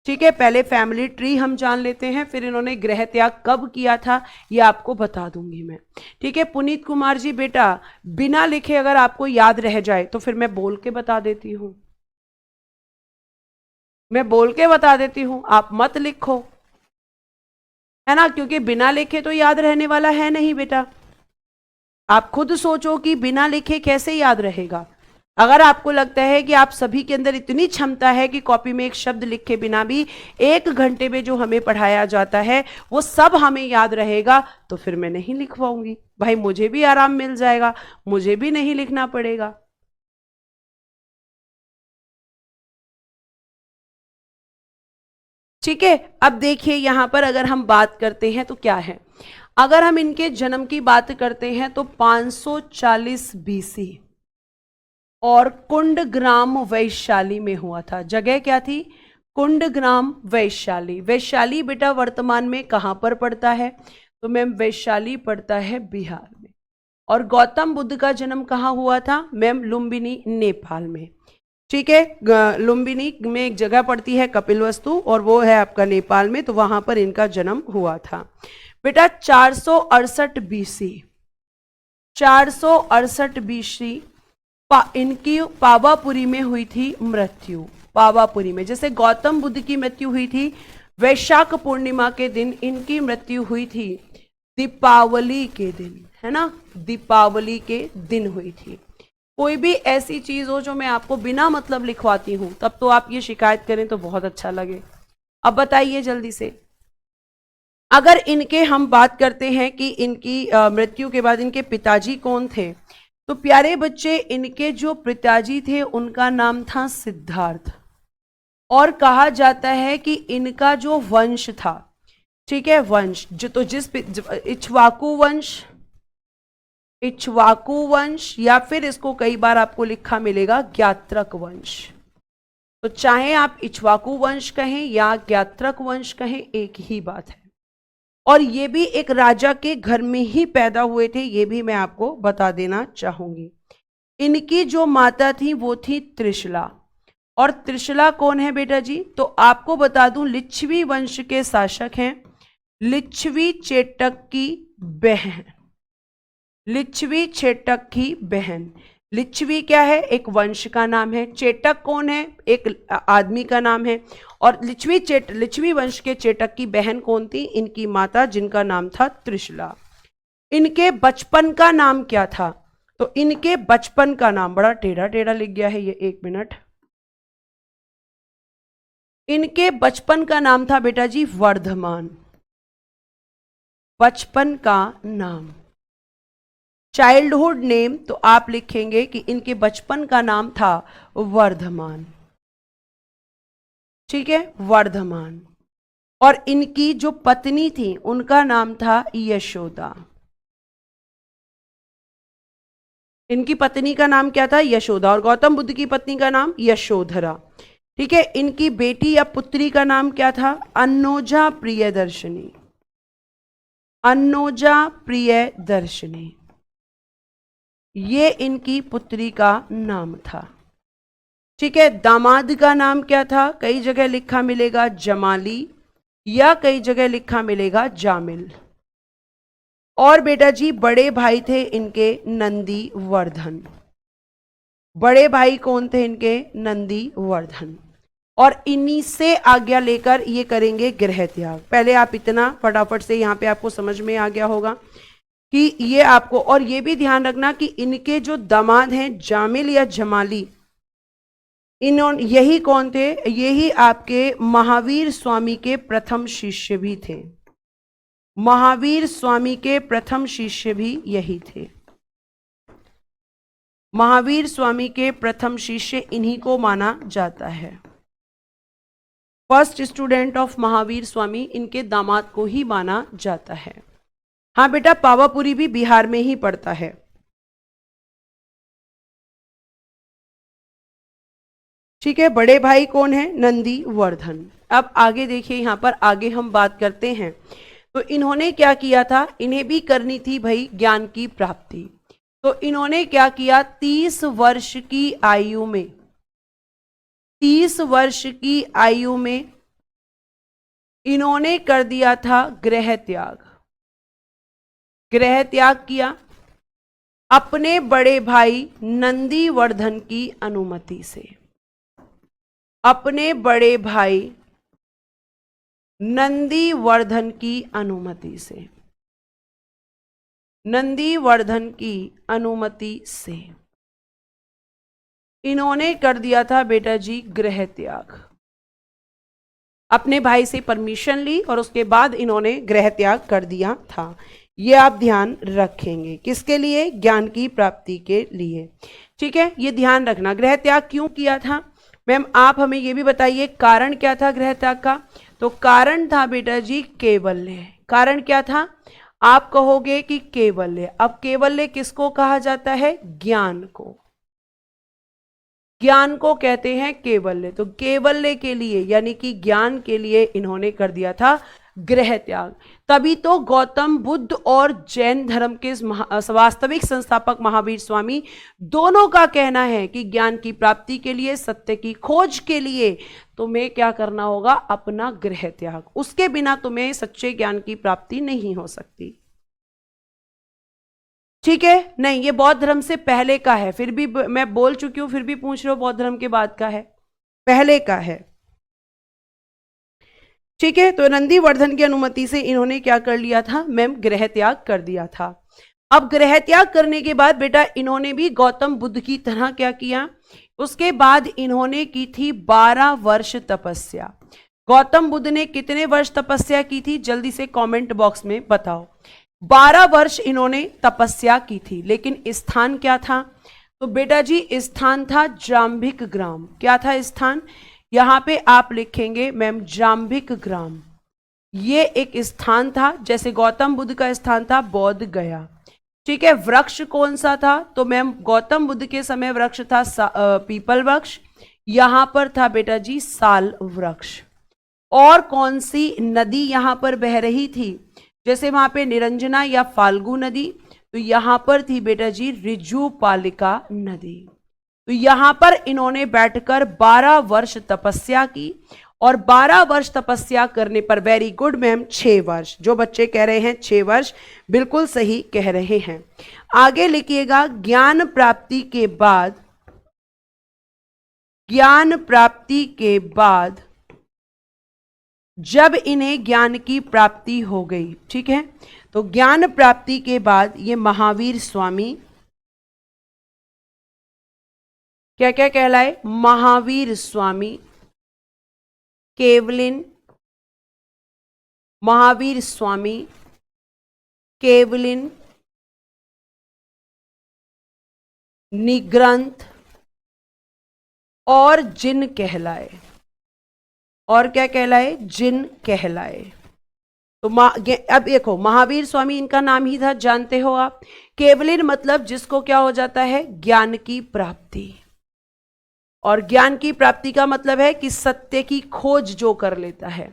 ठीक है, पहले फैमिली ट्री हम जान लेते हैं, फिर इन्होंने गृह त्याग कब किया था ये आपको बता दूंगी मैं। ठीक है, पुनीत कुमार जी बेटा बिना लिखे अगर आपको याद रह जाए तो फिर मैं बोल के बता देती हूँ, मैं बोल के बता देती हूँ, आप मत लिखो, है ना, क्योंकि बिना लिखे तो याद रहने वाला है नहीं बेटा। आप खुद सोचो कि बिना लिखे कैसे याद रहेगा। अगर आपको लगता है कि आप सभी के अंदर इतनी क्षमता है कि कॉपी में एक शब्द लिखे बिना भी 1 घंटे में जो हमें पढ़ाया जाता है वो सब हमें याद रहेगा, तो फिर मैं नहीं लिखवाऊंगी भाई, मुझे भी आराम मिल जाएगा, मुझे भी नहीं लिखना पड़ेगा। ठीक है, अब देखिए यहां पर अगर हम बात करते हैं तो क्या है, अगर हम इनके जन्म की बात करते हैं तो 540 बीसी और कुंडग्राम वैशाली में हुआ था। जगह क्या थी? कुंडग्राम वैशाली। वैशाली बेटा वर्तमान में कहां पर पड़ता है? तो मैम वैशाली पड़ता है बिहार में। और गौतम बुद्ध का जन्म कहाँ हुआ था? मैम लुम्बिनी, नेपाल में। ठीक है, लुम्बिनी में एक जगह पड़ती है कपिलवस्तु और वो है आपका नेपाल में, तो वहां पर इनका जन्म हुआ था। बेटा 468 बीसी, 468 बीसी इनकी पावापुरी में हुई थी मृत्यु। पावापुरी में, जैसे गौतम बुद्ध की मृत्यु हुई थी वैशाख पूर्णिमा के दिन, इनकी मृत्यु हुई थी दीपावली के दिन, है ना, दीपावली के दिन हुई थी। कोई भी ऐसी चीज हो जो मैं आपको बिना मतलब लिखवाती हूं तब तो आप ये शिकायत करें तो बहुत अच्छा लगे। अब बताइए जल्दी से, अगर इनके हम बात करते हैं कि इनकी मृत्यु के बाद इनके पिताजी कौन थे, तो प्यारे बच्चे इनके जो पिताजी थे उनका नाम था सिद्धार्थ। और कहा जाता है कि इनका जो वंश था, ठीक है, वंश जो, तो जिस इक्ष्वाकु वंश, इक्ष्वाकु वंश, या फिर इसको कई बार आपको लिखा मिलेगा ज्ञात्रक वंश। तो चाहे आप इक्ष्वाकु वंश कहें या ज्ञात्रक वंश कहें, एक ही बात है। और ये भी एक राजा के घर में ही पैदा हुए थे, ये भी मैं आपको बता देना चाहूंगी। इनकी जो माता थी वो थी त्रिशला। और त्रिशला कौन है बेटा जी? तो आपको बता दूं लिच्छवी वंश के शासक हैं, लिच्छवी चेटक की बहन, लिच्छवी चेटक की बहन। लिच्छवी क्या है? एक वंश का नाम है। चेटक कौन है? एक आदमी का नाम है। और लिच्छवी वंश के चेटक की बहन कौन थी? इनकी माता, जिनका नाम था त्रिशला। इनके बचपन का नाम क्या था? तो इनके बचपन का नाम, बड़ा टेढ़ा टेढ़ा लिख गया है ये, एक मिनट। इनके बचपन का नाम था बेटा जी वर्धमान, बचपन का नाम। चाइल्डहुड नेम तो आप लिखेंगे कि इनके बचपन का नाम था वर्धमान, ठीक है, वर्धमान। और इनकी जो पत्नी थी उनका नाम था यशोदा। इनकी पत्नी का नाम क्या था? यशोदा। और गौतम बुद्ध की पत्नी का नाम यशोधरा, ठीक है। इनकी बेटी या पुत्री का नाम क्या था? अन्नोजा प्रियदर्शनी, अन्नोजा प्रियदर्शनी, ये इनकी पुत्री का नाम था, ठीक है। दामाद का नाम क्या था? कई जगह लिखा मिलेगा जमाली या कई जगह लिखा मिलेगा जामिल। और बेटा जी बड़े भाई थे इनके नंदी वर्धन। बड़े भाई कौन थे इनके? नंदी वर्धन। और इन्हीं से आज्ञा लेकर ये करेंगे गृह त्याग। पहले आप इतना फटाफट से यहाँ पे आपको समझ में आ गया होगा कि ये आपको, और ये भी ध्यान रखना कि इनके जो दामाद हैं जामिल या जमाली, इन्होंने, यही कौन थे? यही आपके महावीर स्वामी के प्रथम शिष्य भी थे। महावीर स्वामी के प्रथम शिष्य भी यही थे। महावीर स्वामी के प्रथम शिष्य इन्हीं को माना जाता है। First student of Mahavir Swami इनके दामाद को ही माना जाता है। हाँ बेटा, पावापुरी भी बिहार में ही पड़ता है। ठीक है, बड़े भाई कौन है? नंदी वर्धन। अब आगे देखिए, यहां पर आगे हम बात करते हैं। तो इन्होंने क्या किया था? इन्हें भी करनी थी भाई ज्ञान की प्राप्ति। तो इन्होंने क्या किया? 30 वर्ष की आयु में, 30 वर्ष की आयु में इन्होंने कर दिया था गृह त्याग। गृह त्याग किया अपने बड़े भाई नंदीवर्धन की अनुमति से। अपने बड़े भाई नंदीवर्धन की अनुमति से, नंदीवर्धन की अनुमति से इन्होंने कर दिया था बेटा जी गृह त्याग। अपने भाई से परमिशन ली और उसके बाद इन्होंने गृह त्याग कर दिया था। ये आप ध्यान रखेंगे, किसके लिए? ज्ञान की प्राप्ति के लिए, ठीक है। ये ध्यान रखना, गृह त्याग क्यों किया था? मैम आप हमें ये भी बताइए कारण क्या था गृह त्याग का? तो कारण था बेटा जी कैवल्य। कारण क्या था? आप कहोगे कि कैवल्य। अब कैवल्य किसको कहा जाता है? ज्ञान को। ज्ञान को कहते हैं कैवल्य। तो कैवल्य के लिए यानी कि ज्ञान के लिए इन्होंने कर दिया था गृह त्याग। तभी तो गौतम बुद्ध और जैन धर्म के वास्तविक संस्थापक महावीर स्वामी दोनों का कहना है कि ज्ञान की प्राप्ति के लिए, सत्य की खोज के लिए तुम्हें क्या करना होगा? अपना गृह त्याग। उसके बिना तुम्हें सच्चे ज्ञान की प्राप्ति नहीं हो सकती। ठीक है? नहीं, ये बौद्ध धर्म से पहले का है, फिर भी मैं बोल चुकी हूं, फिर भी पूछ रहे हो बौद्ध धर्म के बाद का है, पहले का है। ठीक है? तो नंदीवर्धन की अनुमति से इन्होंने क्या कर लिया था? मैम गृह त्याग कर दिया था। अब गृह त्याग करने के बाद बेटा इन्होंने भी गौतम बुद्ध की तरह क्या किया? उसके बाद इन्होंने की थी 12 वर्ष तपस्या। गौतम बुद्ध ने कितने वर्ष तपस्या की थी? जल्दी से कमेंट बॉक्स में बताओ। 12 वर्ष इन्होंने तपस्या की थी। लेकिन स्थान क्या था? तो बेटा जी स्थान था जाम्भिक ग्राम। क्या था स्थान? यहां पे आप लिखेंगे मैम जाम्भिक ग्राम। ये एक स्थान था, जैसे गौतम बुद्ध का स्थान था बोध गया। ठीक है? वृक्ष कौन सा था? तो मैम गौतम बुद्ध के समय वृक्ष था पीपल वृक्ष। यहां पर था बेटा जी साल वृक्ष। और कौन सी नदी यहां पर बह रही थी? जैसे वहां पे निरंजना या फाल्गु नदी, तो यहां पर थी बेटा जी ऋजुपालिका नदी। तो यहां पर इन्होंने बैठकर 12 वर्ष तपस्या की। और 12 वर्ष तपस्या करने पर, वेरी गुड मैम, 6 वर्ष, जो बच्चे कह रहे हैं 6 वर्ष बिल्कुल सही कह रहे हैं। आगे लिखिएगा, ज्ञान प्राप्ति के बाद, ज्ञान प्राप्ति के बाद जब इन्हें ज्ञान की प्राप्ति हो गई, ठीक है, तो ज्ञान प्राप्ति के बाद ये महावीर स्वामी क्या क्या कहलाए? महावीर स्वामी, केवलिन, महावीर स्वामी, केवलिन, निग्रंथ और जिन कहलाए। और क्या कहलाए? जिन कहलाए। तो अब देखो, महावीर स्वामी इनका नाम ही था, जानते हो आप। केवलिन मतलब जिसको क्या हो जाता है? ज्ञान की प्राप्ति। और ज्ञान की प्राप्ति का मतलब है कि सत्य की खोज जो कर लेता है,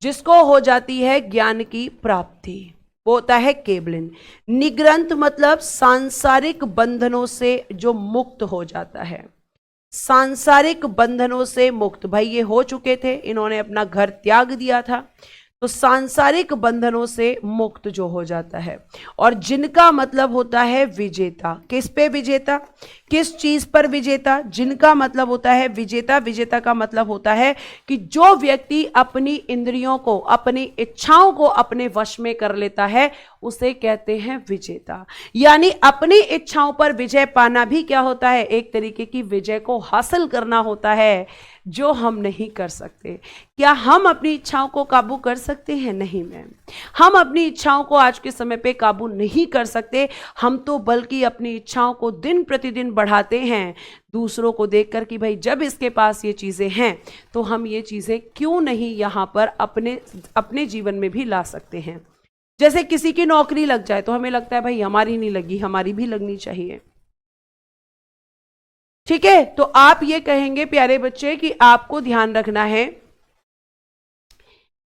जिसको हो जाती है ज्ञान की प्राप्ति, वो होता है केवलिन। निग्रंथ मतलब सांसारिक बंधनों से जो मुक्त हो जाता है। सांसारिक बंधनों से मुक्त, भाई ये हो चुके थे, इन्होंने अपना घर त्याग दिया था, तो सांसारिक बंधनों से मुक्त जो हो जाता है। और जिनका मतलब होता है विजेता। किस पे विजेता? किस चीज पर विजेता? जिनका मतलब होता है विजेता। विजेता का मतलब होता है कि जो व्यक्ति अपनी इंद्रियों को, अपनी इच्छाओं को अपने वश में कर लेता है, उसे कहते हैं विजेता। यानी अपनी इच्छाओं पर विजय पाना भी क्या होता है? एक तरीके की विजय को हासिल करना होता है, जो हम नहीं कर सकते। क्या हम अपनी इच्छाओं को काबू कर सकते हैं? नहीं मैम, हम अपनी इच्छाओं को आज के समय पे काबू नहीं कर सकते। हम तो बल्कि अपनी इच्छाओं को दिन प्रतिदिन बढ़ाते हैं, दूसरों को देखकर कि भाई जब इसके पास ये चीज़ें हैं तो हम ये चीज़ें क्यों नहीं यहाँ पर अपने जीवन में भी ला सकते हैं। जैसे किसी की नौकरी लग जाए तो हमें लगता है भाई हमारी नहीं लगी, हमारी भी लगनी चाहिए। ठीक है? तो आप ये कहेंगे प्यारे बच्चे कि आपको ध्यान रखना है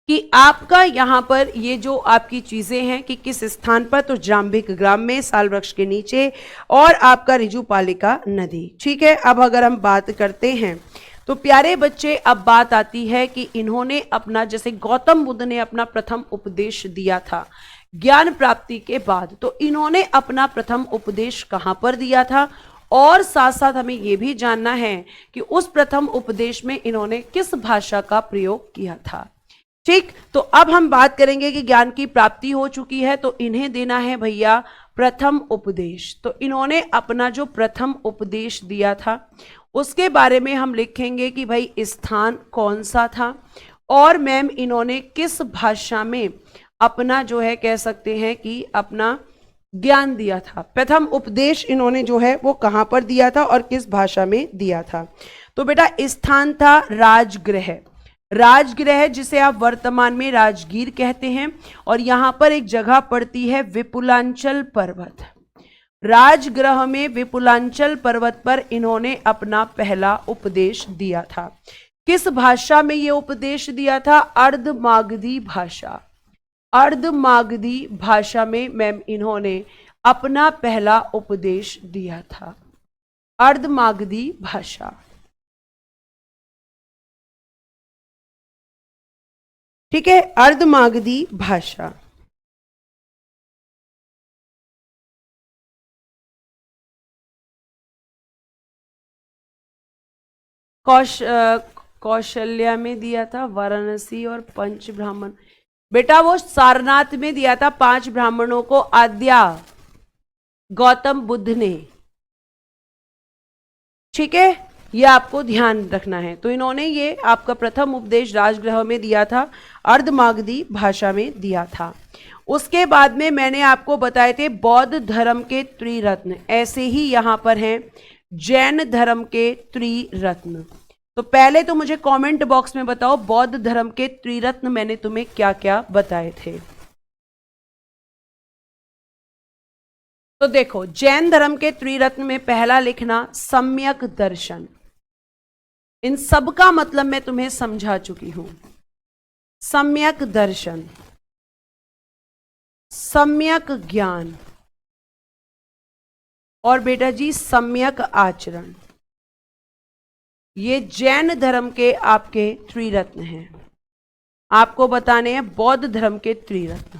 कि आपका यहां पर ये जो आपकी चीजें हैं कि किस स्थान पर, तो जाम्भिक ग्राम में, साल वृक्ष के नीचे, और आपका ऋजुपालिका नदी। ठीक है? अब अगर हम बात करते हैं तो प्यारे बच्चे अब बात आती है कि इन्होंने अपना, जैसे गौतम बुद्ध ने अपना प्रथम उपदेश दिया था ज्ञान प्राप्ति के बाद, तो इन्होंने अपना प्रथम उपदेश कहां पर दिया था, और साथ साथ हमें यह भी जानना है कि उस प्रथम उपदेश में इन्होंने किस भाषा का प्रयोग किया था। ठीक? तो अब हम बात करेंगे कि ज्ञान की प्राप्ति हो चुकी है तो इन्हें देना है भैया प्रथम उपदेश। तो इन्होंने अपना जो प्रथम उपदेश दिया था उसके बारे में हम लिखेंगे कि भाई स्थान कौन सा था, और मैम इन्होंने किस भाषा में अपना जो है कह सकते हैं कि अपना ज्ञान दिया था। प्रथम उपदेश इन्होंने जो है वो कहां पर दिया था और किस भाषा में दिया था। तो बेटा स्थान था राजगृह। राजगृह जिसे आप वर्तमान में राजगीर कहते हैं, और यहां पर एक जगह पड़ती है विपुलांचल पर्वत। राजगृह में विपुलांचल पर्वत पर इन्होंने अपना पहला उपदेश दिया था। किस भाषा में यह उपदेश दिया था? अर्धमागधी भाषा। अर्धमागधी भाषा में मैम इन्होंने अपना पहला उपदेश दिया था। अर्धमागधी भाषा, ठीक है, अर्धमागधी भाषा। कौशल्या में दिया था, वाराणसी और पंच ब्राह्मण, बेटा वो सारनाथ में दिया था 5 ब्राह्मणों को आद्या गौतम बुद्ध ने, ठीक है, ये आपको ध्यान रखना है। तो इन्होंने ये आपका प्रथम उपदेश राजगृह में दिया था, अर्धमागधी भाषा में दिया था। उसके बाद में मैंने आपको बताए थे बौद्ध धर्म के त्रिरत्न, ऐसे ही यहां पर हैं जैन धर्म के त्रिरत्न। तो पहले तो मुझे कमेंट बॉक्स में बताओ बौद्ध धर्म के त्रिरत्न मैंने तुम्हें क्या क्या बताए थे। तो देखो, जैन धर्म के त्रिरत्न में पहला लिखना सम्यक दर्शन। इन सब का मतलब मैं तुम्हें समझा चुकी हूं। सम्यक दर्शन, सम्यक ज्ञान और बेटा जी सम्यक आचरण, ये जैन धर्म के आपके त्रिरत्न हैं। आपको बताने हैं बौद्ध धर्म के त्रिरत्न।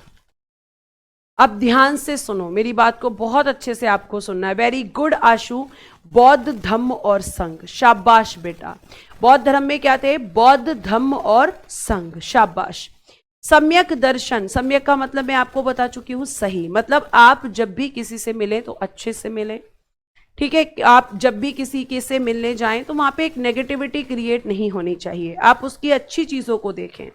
अब ध्यान से सुनो, मेरी बात को बहुत अच्छे से आपको सुनना है। वेरी गुड आशु। बौद्ध धम्म और संघ, शाबाश बेटा। बौद्ध धर्म में क्या थे? बौद्ध धम्म और संघ, शाबाश। सम्यक दर्शन, सम्यक का मतलब मैं आपको बता चुकी हूं, सही। मतलब आप जब भी किसी से मिले तो अच्छे से मिले, ठीक है। आप जब भी किसी के से मिलने जाएं तो वहां पे एक नेगेटिविटी क्रिएट नहीं होनी चाहिए, आप उसकी अच्छी चीजों को देखें।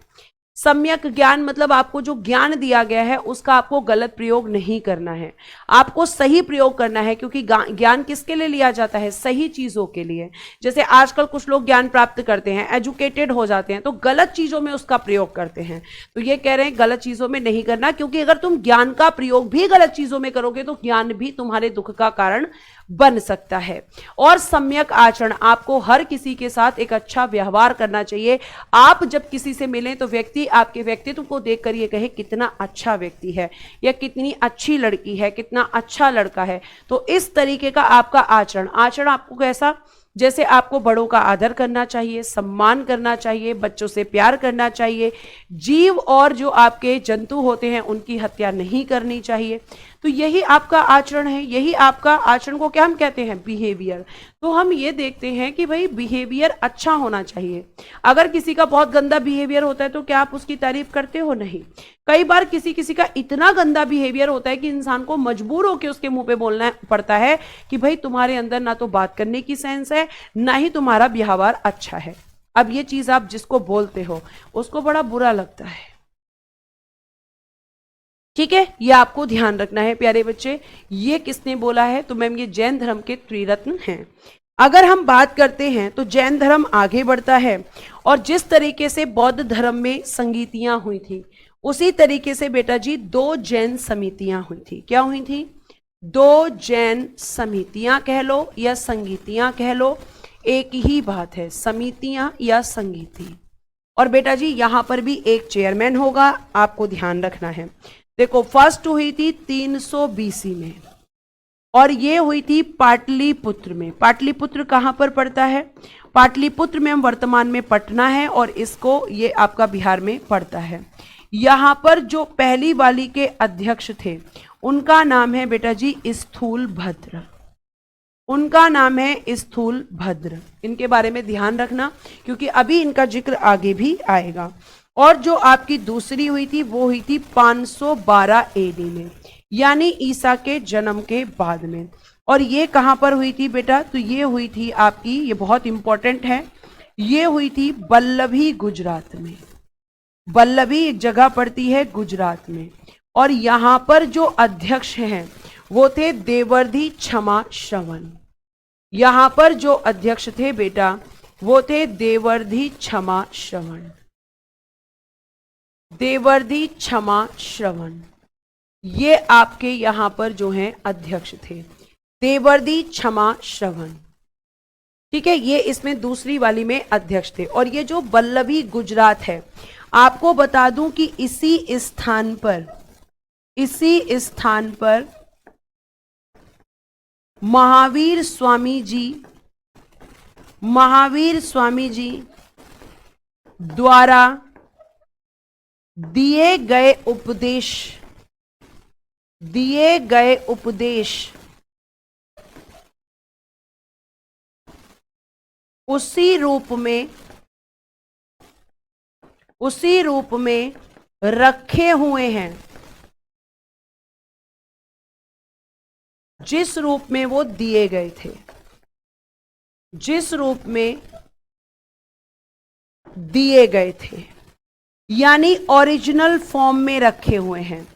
सम्यक ज्ञान मतलब आपको जो ज्ञान दिया गया है उसका आपको गलत प्रयोग नहीं करना है, आपको सही प्रयोग करना है। क्योंकि ज्ञान किसके लिए लिया जाता है? सही चीजों के लिए। जैसे आजकल कुछ लोग ज्ञान प्राप्त करते हैं, एजुकेटेड हो जाते हैं, तो गलत चीजों में उसका प्रयोग करते हैं। तो ये कह रहे हैं गलत चीजों में नहीं करना, क्योंकि अगर तुम ज्ञान का प्रयोग भी गलत चीजों में करोगे तो ज्ञान भी तुम्हारे दुख का कारण बन सकता है। और सम्यक आचरण, आपको हर किसी के साथ एक अच्छा व्यवहार करना चाहिए। आप जब किसी से मिलें तो व्यक्ति आपके व्यक्तित्व को देखकर ये कहे कितना अच्छा व्यक्ति है, या कितनी अच्छी लड़की है, कितना अच्छा लड़का है। तो इस तरीके का आपका आचरण, आचरण आपको कैसा? जैसे आपको बड़ों का आदर करना चाहिए, सम्मान करना चाहिए, बच्चों से प्यार करना चाहिए, जीव और जो आपके जंतु होते हैं उनकी हत्या नहीं करनी चाहिए। तो यही आपका आचरण है, यही आपका आचरण को क्या हम कहते हैं? बिहेवियर। तो हम ये देखते हैं कि भाई बिहेवियर अच्छा होना चाहिए। अगर किसी का बहुत गंदा बिहेवियर होता है तो क्या आप उसकी तारीफ करते हो? नहीं। कई बार किसी का इतना गंदा बिहेवियर होता है कि इंसान को मजबूर होकर उसके मुंह पे बोलना पड़ता है कि भाई तुम्हारे अंदर ना तो बात करने की सेंस है, ना ही तुम्हारा व्यवहार अच्छा है। अब ये चीज आप जिसको बोलते हो उसको बड़ा बुरा लगता है, ठीक है। ये आपको ध्यान रखना है प्यारे बच्चे। ये किसने बोला है? तो मैम ये जैन धर्म के त्रिरत्न हैं। अगर हम बात करते हैं तो जैन धर्म आगे बढ़ता है, और जिस तरीके से बौद्ध धर्म में संगीतियां हुई थी उसी तरीके से बेटा जी 2 जैन समितियां हुई थी। क्या हुई थी? 2 जैन समितियां कह लो या संगीतियां कह लो, एक ही बात है, समितियां या संगीति। और बेटा जी यहां पर भी एक चेयरमैन होगा, आपको ध्यान रखना है। देखो, फर्स्ट हुई थी 300 BC में, और ये हुई थी पाटलिपुत्र में। पाटलिपुत्र कहां पर पड़ता है? पाटलिपुत्र में हम वर्तमान में पटना है, और इसको ये आपका बिहार में पड़ता है। यहां पर जो पहली वाली के अध्यक्ष थे उनका नाम है बेटा जी स्थूल भद्र, उनका नाम है स्थूल भद्र। इनके बारे में ध्यान रखना क्योंकि अभी इनका जिक्र आगे भी आएगा। और जो आपकी दूसरी हुई थी वो हुई थी 512 AD में, यानी ईसा के जन्म के बाद में। और ये कहां पर हुई थी बेटा? तो ये हुई थी आपकी, ये बहुत इंपॉर्टेंट है, ये हुई थी बल्लभी, गुजरात में। बल्लभी एक जगह पड़ती है गुजरात में, और यहां पर जो अध्यक्ष हैं वो थे देवर्धि क्षमा श्रवण। यहां पर जो अध्यक्ष थे बेटा वो थे देवर्धि क्षमा श्रवण। देवर्धि, क्षमा, श्रवण, ये आपके यहां पर जो हैं अध्यक्ष थे। देवर्धि, क्षमा, श्रवण, ठीक है, ये इसमें दूसरी वाली में अध्यक्ष थे। और ये जो वल्लभी गुजरात है, आपको बता दूं कि इसी स्थान पर महावीर स्वामी जी द्वारा दिए गए उपदेश उसी रूप में रखे हुए हैं जिस रूप में वो दिए गए थे, यानी ओरिजिनल फॉर्म में रखे हुए हैं,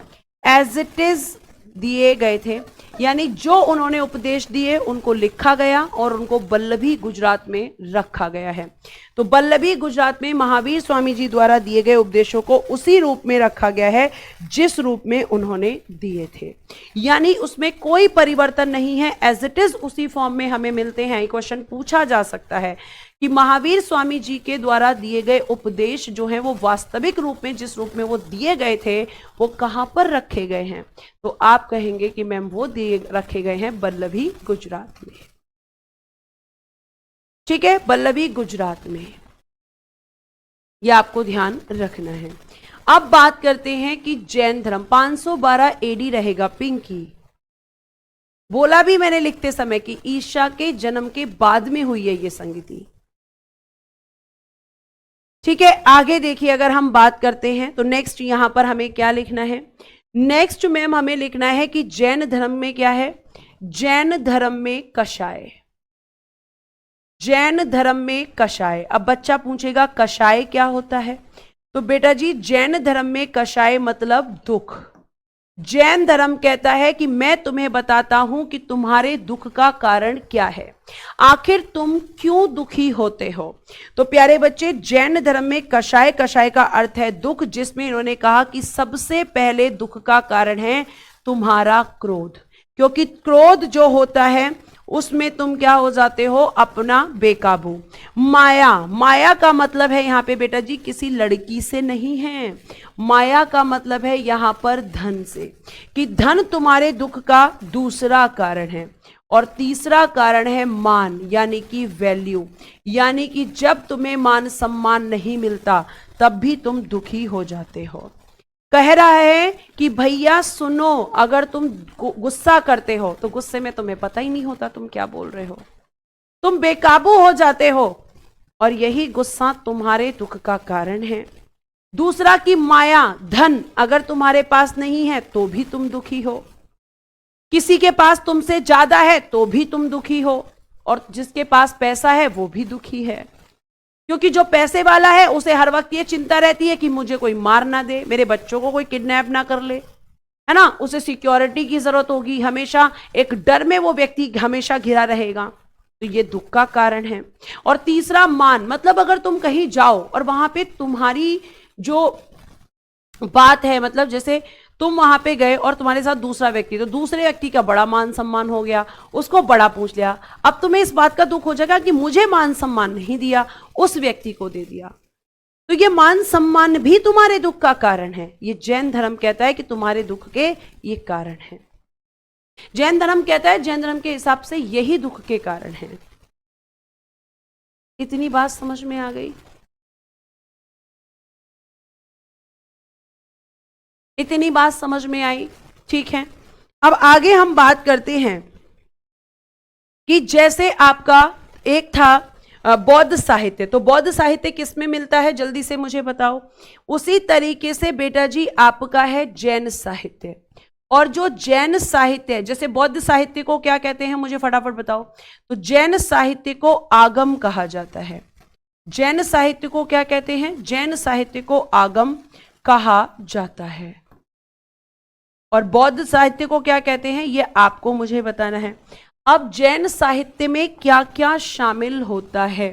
एज इट इज दिए गए थे, यानी जो उन्होंने उपदेश दिए उनको लिखा गया और उनको वल्लभी गुजरात में रखा गया है। तो वल्लभी गुजरात में महावीर स्वामी जी द्वारा दिए गए उपदेशों को उसी रूप में रखा गया है जिस रूप में उन्होंने दिए थे, यानी उसमें कोई परिवर्तन नहीं है, एज इट इज उसी फॉर्म में हमें मिलते हैं। क्वेश्चन पूछा जा सकता है कि महावीर स्वामी जी के द्वारा दिए गए उपदेश जो हैं वो वास्तविक रूप में जिस रूप में वो दिए गए थे वो कहां पर रखे गए हैं, तो आप कहेंगे कि मैम वो रखे गए हैं वल्लभी गुजरात में। ठीक है, वल्लभी गुजरात में, यह आपको ध्यान रखना है। अब बात करते हैं कि जैन धर्म 512 एडी रहेगा। पिंकी बोला भी मैंने लिखते समय कि ईशा के जन्म के बाद में हुई है ये संगति। ठीक है, आगे देखिए, अगर हम बात करते हैं तो नेक्स्ट यहां पर हमें क्या लिखना है, नेक्स्ट मैम हमें लिखना है कि जैन धर्म में क्या है, जैन धर्म में कषाय, जैन धर्म में कषाय। अब बच्चा पूछेगा कषाय क्या होता है, तो बेटा जी जैन धर्म में कषाय मतलब दुख। जैन धर्म कहता है कि मैं तुम्हें बताता हूं कि तुम्हारे दुख का कारण क्या है, आखिर तुम क्यों दुखी होते हो। तो प्यारे बच्चे, जैन धर्म में कषाय, कषाय का अर्थ है दुख, जिसमें इन्होंने कहा कि सबसे पहले दुख का कारण है तुम्हारा क्रोध, क्योंकि क्रोध जो होता है उसमें तुम क्या हो जाते हो, अपना बेकाबू। माया, माया का मतलब है यहां पे बेटा जी किसी लड़की से नहीं है, माया का मतलब है यहां पर धन से, कि धन तुम्हारे दुख का दूसरा कारण है। और तीसरा कारण है मान, यानी कि वैल्यू, यानी कि जब तुम्हें मान सम्मान नहीं मिलता तब भी तुम दुखी हो जाते हो। कह रहा है कि भैया सुनो, अगर तुम गुस्सा करते हो तो गुस्से में तुम्हें पता ही नहीं होता तुम क्या बोल रहे हो, तुम बेकाबू हो जाते हो, और यही गुस्सा तुम्हारे दुख का कारण है। दूसरा कि माया, धन अगर तुम्हारे पास नहीं है तो भी तुम दुखी हो, किसी के पास तुमसे ज्यादा है तो भी तुम दुखी हो, और जिसके पास पैसा है वो भी दुखी है, क्योंकि जो पैसे वाला है उसे हर वक्त ये चिंता रहती है कि मुझे कोई मार ना दे, मेरे बच्चों को कोई किडनैप ना कर ले, है ना, उसे सिक्योरिटी की जरूरत होगी, हमेशा एक डर में वो व्यक्ति हमेशा घिरा रहेगा, तो ये दुख का कारण है। और तीसरा मान, मतलब अगर तुम कहीं जाओ और वहां पे तुम्हारी जो बात है, मतलब जैसे तुम वहां पे गए और तुम्हारे साथ दूसरा व्यक्ति, तो दूसरे व्यक्ति का बड़ा मान सम्मान हो गया, उसको बड़ा पूछ लिया, अब तुम्हें इस बात का दुख हो जाएगा कि मुझे मान सम्मान नहीं दिया, उस व्यक्ति को दे दिया, तो ये मान सम्मान भी तुम्हारे दुख का कारण है। ये जैन धर्म कहता है कि तुम्हारे दुख के ये कारण है। जैन धर्म कहता है, जैन धर्म के हिसाब से यही दुख के कारण है। इतनी बात समझ में आ गई, इतनी बात समझ में आई, ठीक है। अब आगे हम बात करते हैं कि जैसे आपका एक था बौद्ध साहित्य, तो बौद्ध साहित्य किस में मिलता है, जल्दी से मुझे बताओ। उसी तरीके से बेटा जी आपका है जैन साहित्य, और जो जैन साहित्य है, जैसे बौद्ध साहित्य को क्या कहते हैं मुझे फटाफट बताओ, तो जैन साहित्य को आगम कहा जाता है। जैन साहित्य को क्या कहते हैं, जैन साहित्य को आगम कहा जाता है। और बौद्ध साहित्य को क्या कहते हैं ये आपको मुझे बताना है। अब जैन साहित्य में क्या क्या शामिल होता है,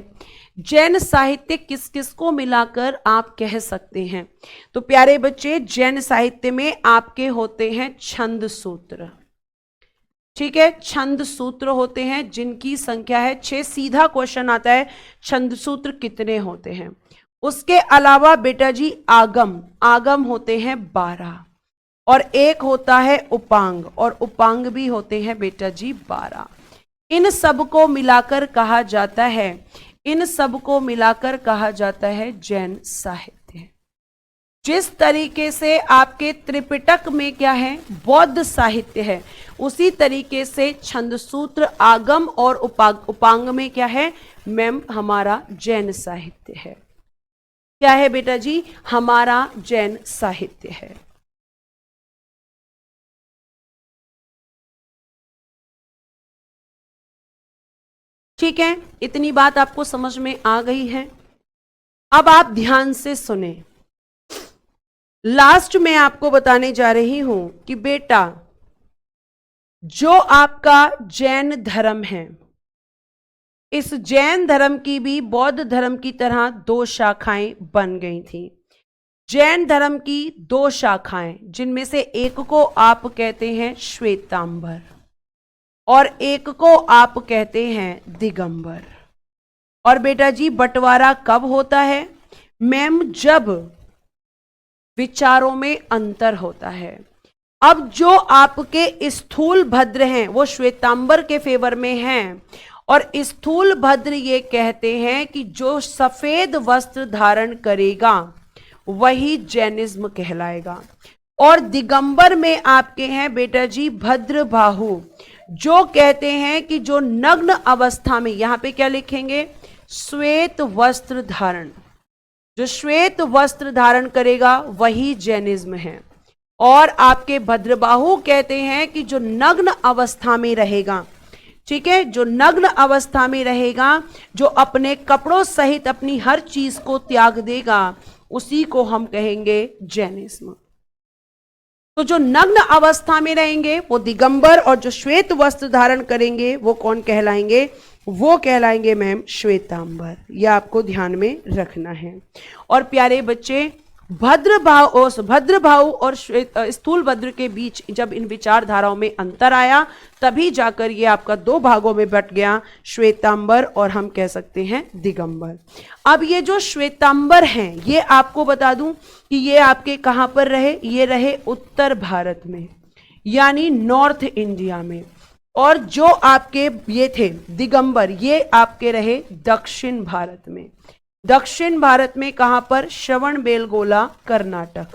जैन साहित्य किस किस को मिलाकर आप कह सकते हैं? तो प्यारे बच्चे, जैन साहित्य में आपके होते हैं छंद सूत्र। ठीक है, छंद सूत्र होते हैं जिनकी संख्या है 6। सीधा क्वेश्चन आता है, छंद सूत्र कितने होते हैं? उसके अलावा बेटा जी आगम, आगम होते हैं 12, और एक होता है उपांग, और उपांग भी होते हैं बेटा जी 12। इन सब को मिलाकर कहा जाता है, इन सब को मिलाकर कहा जाता है जैन साहित्य। जिस तरीके से आपके त्रिपिटक में क्या है, बौद्ध साहित्य है, उसी तरीके से छंद सूत्र, आगम और उपांग में क्या है मैम, हमारा जैन साहित्य है। क्या है बेटा जी? हमारा जैन साहित्य है। ठीक है, इतनी बात आपको समझ में आ गई है। अब आप ध्यान से सुने, लास्ट में आपको बताने जा रही हूं कि बेटा जो आपका जैन धर्म है, इस जैन धर्म की भी बौद्ध धर्म की तरह 2 शाखाएं बन गई थी। जैन धर्म की 2 शाखाएं, जिनमें से एक को आप कहते हैं श्वेतांबर और एक को आप कहते हैं दिगंबर। और बेटा जी बंटवारा कब होता है मैम? जब विचारों में अंतर होता है। अब जो आपके स्थूल भद्र हैं वो श्वेतांबर के फेवर में हैं, और स्थूल भद्र ये कहते हैं कि जो सफेद वस्त्र धारण करेगा वही जैनिज्म कहलाएगा। और दिगंबर में आपके हैं बेटा जी भद्रबाहु, जो कहते हैं कि जो नग्न अवस्था में, यहां पे क्या लिखेंगे, श्वेत वस्त्र धारण, जो श्वेत वस्त्र धारण करेगा वही जैनिज्म है। और आपके भद्रबाहु कहते हैं कि जो नग्न अवस्था में रहेगा, ठीक है, जो नग्न अवस्था में रहेगा, जो अपने कपड़ों सहित अपनी हर चीज को त्याग देगा, उसी को हम कहेंगे जैनिज्म। तो जो नग्न अवस्था में रहेंगे वो दिगंबर, और जो श्वेत वस्त्र धारण करेंगे वो कौन कहलाएंगे? वो कहलाएंगे मैम श्वेतांबर। यह आपको ध्यान में रखना है। और प्यारे बच्चे, भद्रभाव और स्थूल भद्र के बीच जब इन विचारधाराओं में अंतर आया, तभी जाकर ये आपका 2 भागों में बट गया, श्वेतांबर और हम कह सकते हैं दिगंबर। अब ये जो श्वेतांबर हैं, ये आपको बता दूं कि ये आपके कहां पर रहे? ये रहे उत्तर भारत में, यानी नॉर्थ इंडिया में। और जो आपके ये थे दिगंबर, ये आपके रहे दक्षिण भारत में। दक्षिण भारत में कहां पर? श्रवणबेलगोला, कर्नाटक।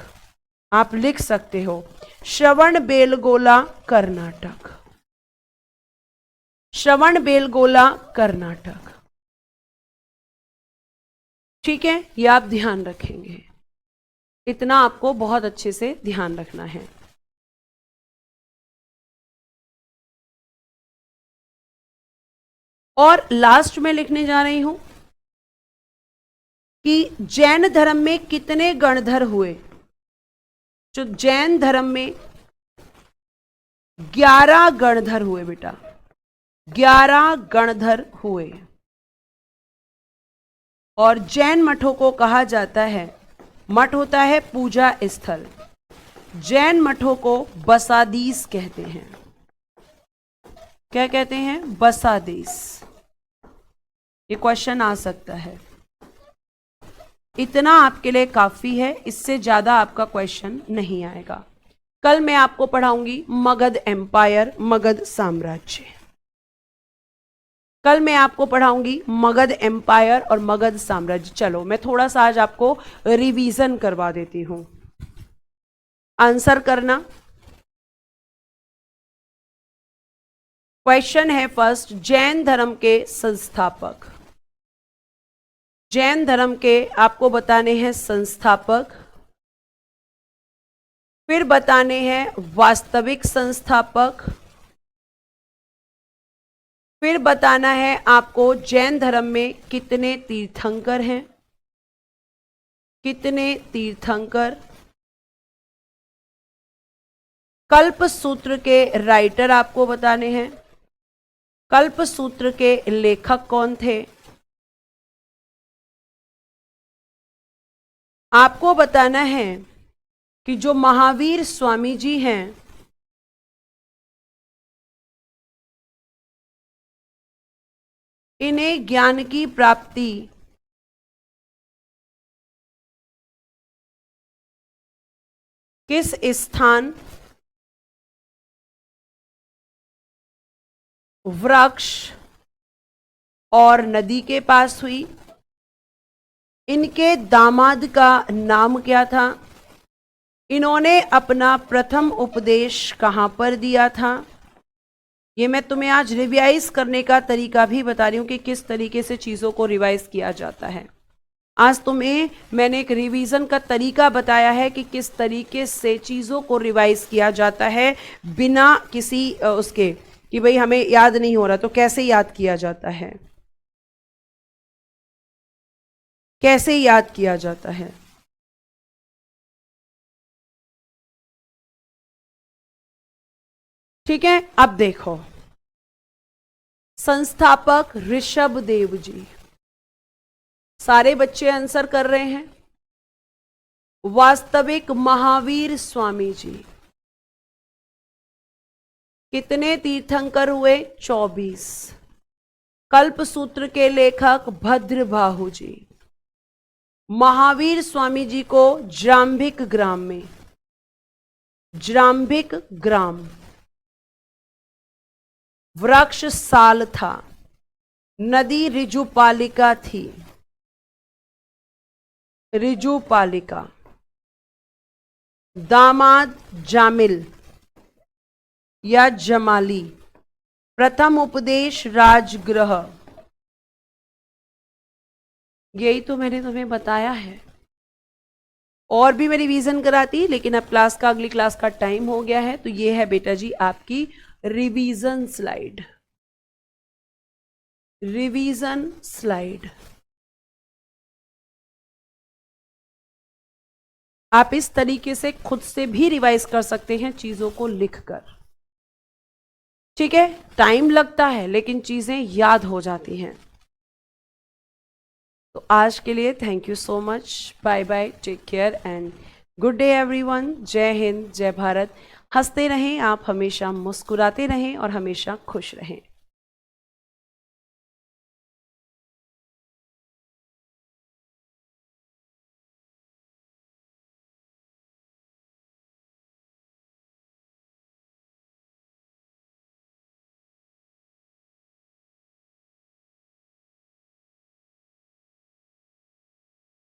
आप लिख सकते हो श्रवणबेलगोला, कर्नाटक, श्रवणबेलगोला, कर्नाटक। ठीक है, ये आप ध्यान रखेंगे, इतना आपको बहुत अच्छे से ध्यान रखना है। और लास्ट में लिखने जा रही हूं कि जैन धर्म में कितने गणधर हुए? जो जैन धर्म में 11 गणधर हुए बेटा, 11 गणधर हुए। और जैन मठों को कहा जाता है, मठ होता है पूजा स्थल, जैन मठों को बसादीस कहते हैं। क्या कहते हैं? बसादीस। ये क्वेश्चन आ सकता है, इतना आपके लिए काफी है, इससे ज्यादा आपका क्वेश्चन नहीं आएगा। कल मैं आपको पढ़ाऊंगी मगध एम्पायर, मगध साम्राज्य। कल मैं आपको पढ़ाऊंगी मगध एम्पायर और मगध साम्राज्य। चलो मैं थोड़ा सा आज आपको रिवीजन करवा देती हूं, आंसर करना। क्वेश्चन है फर्स्ट, जैन धर्म के संस्थापक। जैन धर्म के आपको बताने हैं संस्थापक, फिर बताने हैं वास्तविक संस्थापक, फिर बताना है आपको जैन धर्म में कितने तीर्थंकर हैं, कितने तीर्थंकर, कल्प सूत्र के राइटर आपको बताने हैं, कल्प सूत्र के लेखक कौन थे, आपको बताना है कि जो महावीर स्वामी जी हैं, इन्हें ज्ञान की प्राप्ति किस स्थान, वृक्ष और नदी के पास हुई? इनके दामाद का नाम क्या था? इन्होंने अपना प्रथम उपदेश कहां पर दिया था? ये मैं तुम्हें आज रिवाइज करने का तरीका भी बता रही हूं कि किस तरीके से चीजों को रिवाइज किया जाता है। आज तुम्हें मैंने एक रिवीजन का तरीका बताया है कि किस तरीके से चीजों को रिवाइज किया जाता है बिना किसी उसके कि भाई हमें याद नहीं हो रहा, तो कैसे याद किया जाता है, कैसे याद किया जाता है। ठीक है, अब देखो, संस्थापक ऋषभ देव जी, सारे बच्चे आंसर कर रहे हैं। वास्तविक महावीर स्वामी जी, कितने तीर्थंकर हुए? 24। कल्प सूत्र के लेखक भद्रबाहु जी, महावीर स्वामी जी को जाम्भिक ग्राम में, जाम्भिक ग्राम, वृक्ष साल था, नदी ऋजुपालिका थी, ऋजुपालिका, दामाद जामिल या जमाली, प्रथम उपदेश राजगृह। यही तो मैंने तुम्हें बताया है। और भी मैं रिवीजन कराती, लेकिन अब क्लास का, अगली क्लास का टाइम हो गया है। तो ये है बेटा जी आपकी रिवीजन स्लाइड, रिवीजन स्लाइड। आप इस तरीके से खुद से भी रिवाइज कर सकते हैं चीजों को लिखकर। ठीक है, टाइम लगता है लेकिन चीजें याद हो जाती हैं। तो आज के लिए thank you so much, bye bye, take care and good day everyone. जय हिंद, जय भारत। हंसते रहें आप, हमेशा मुस्कुराते रहें और हमेशा खुश रहें।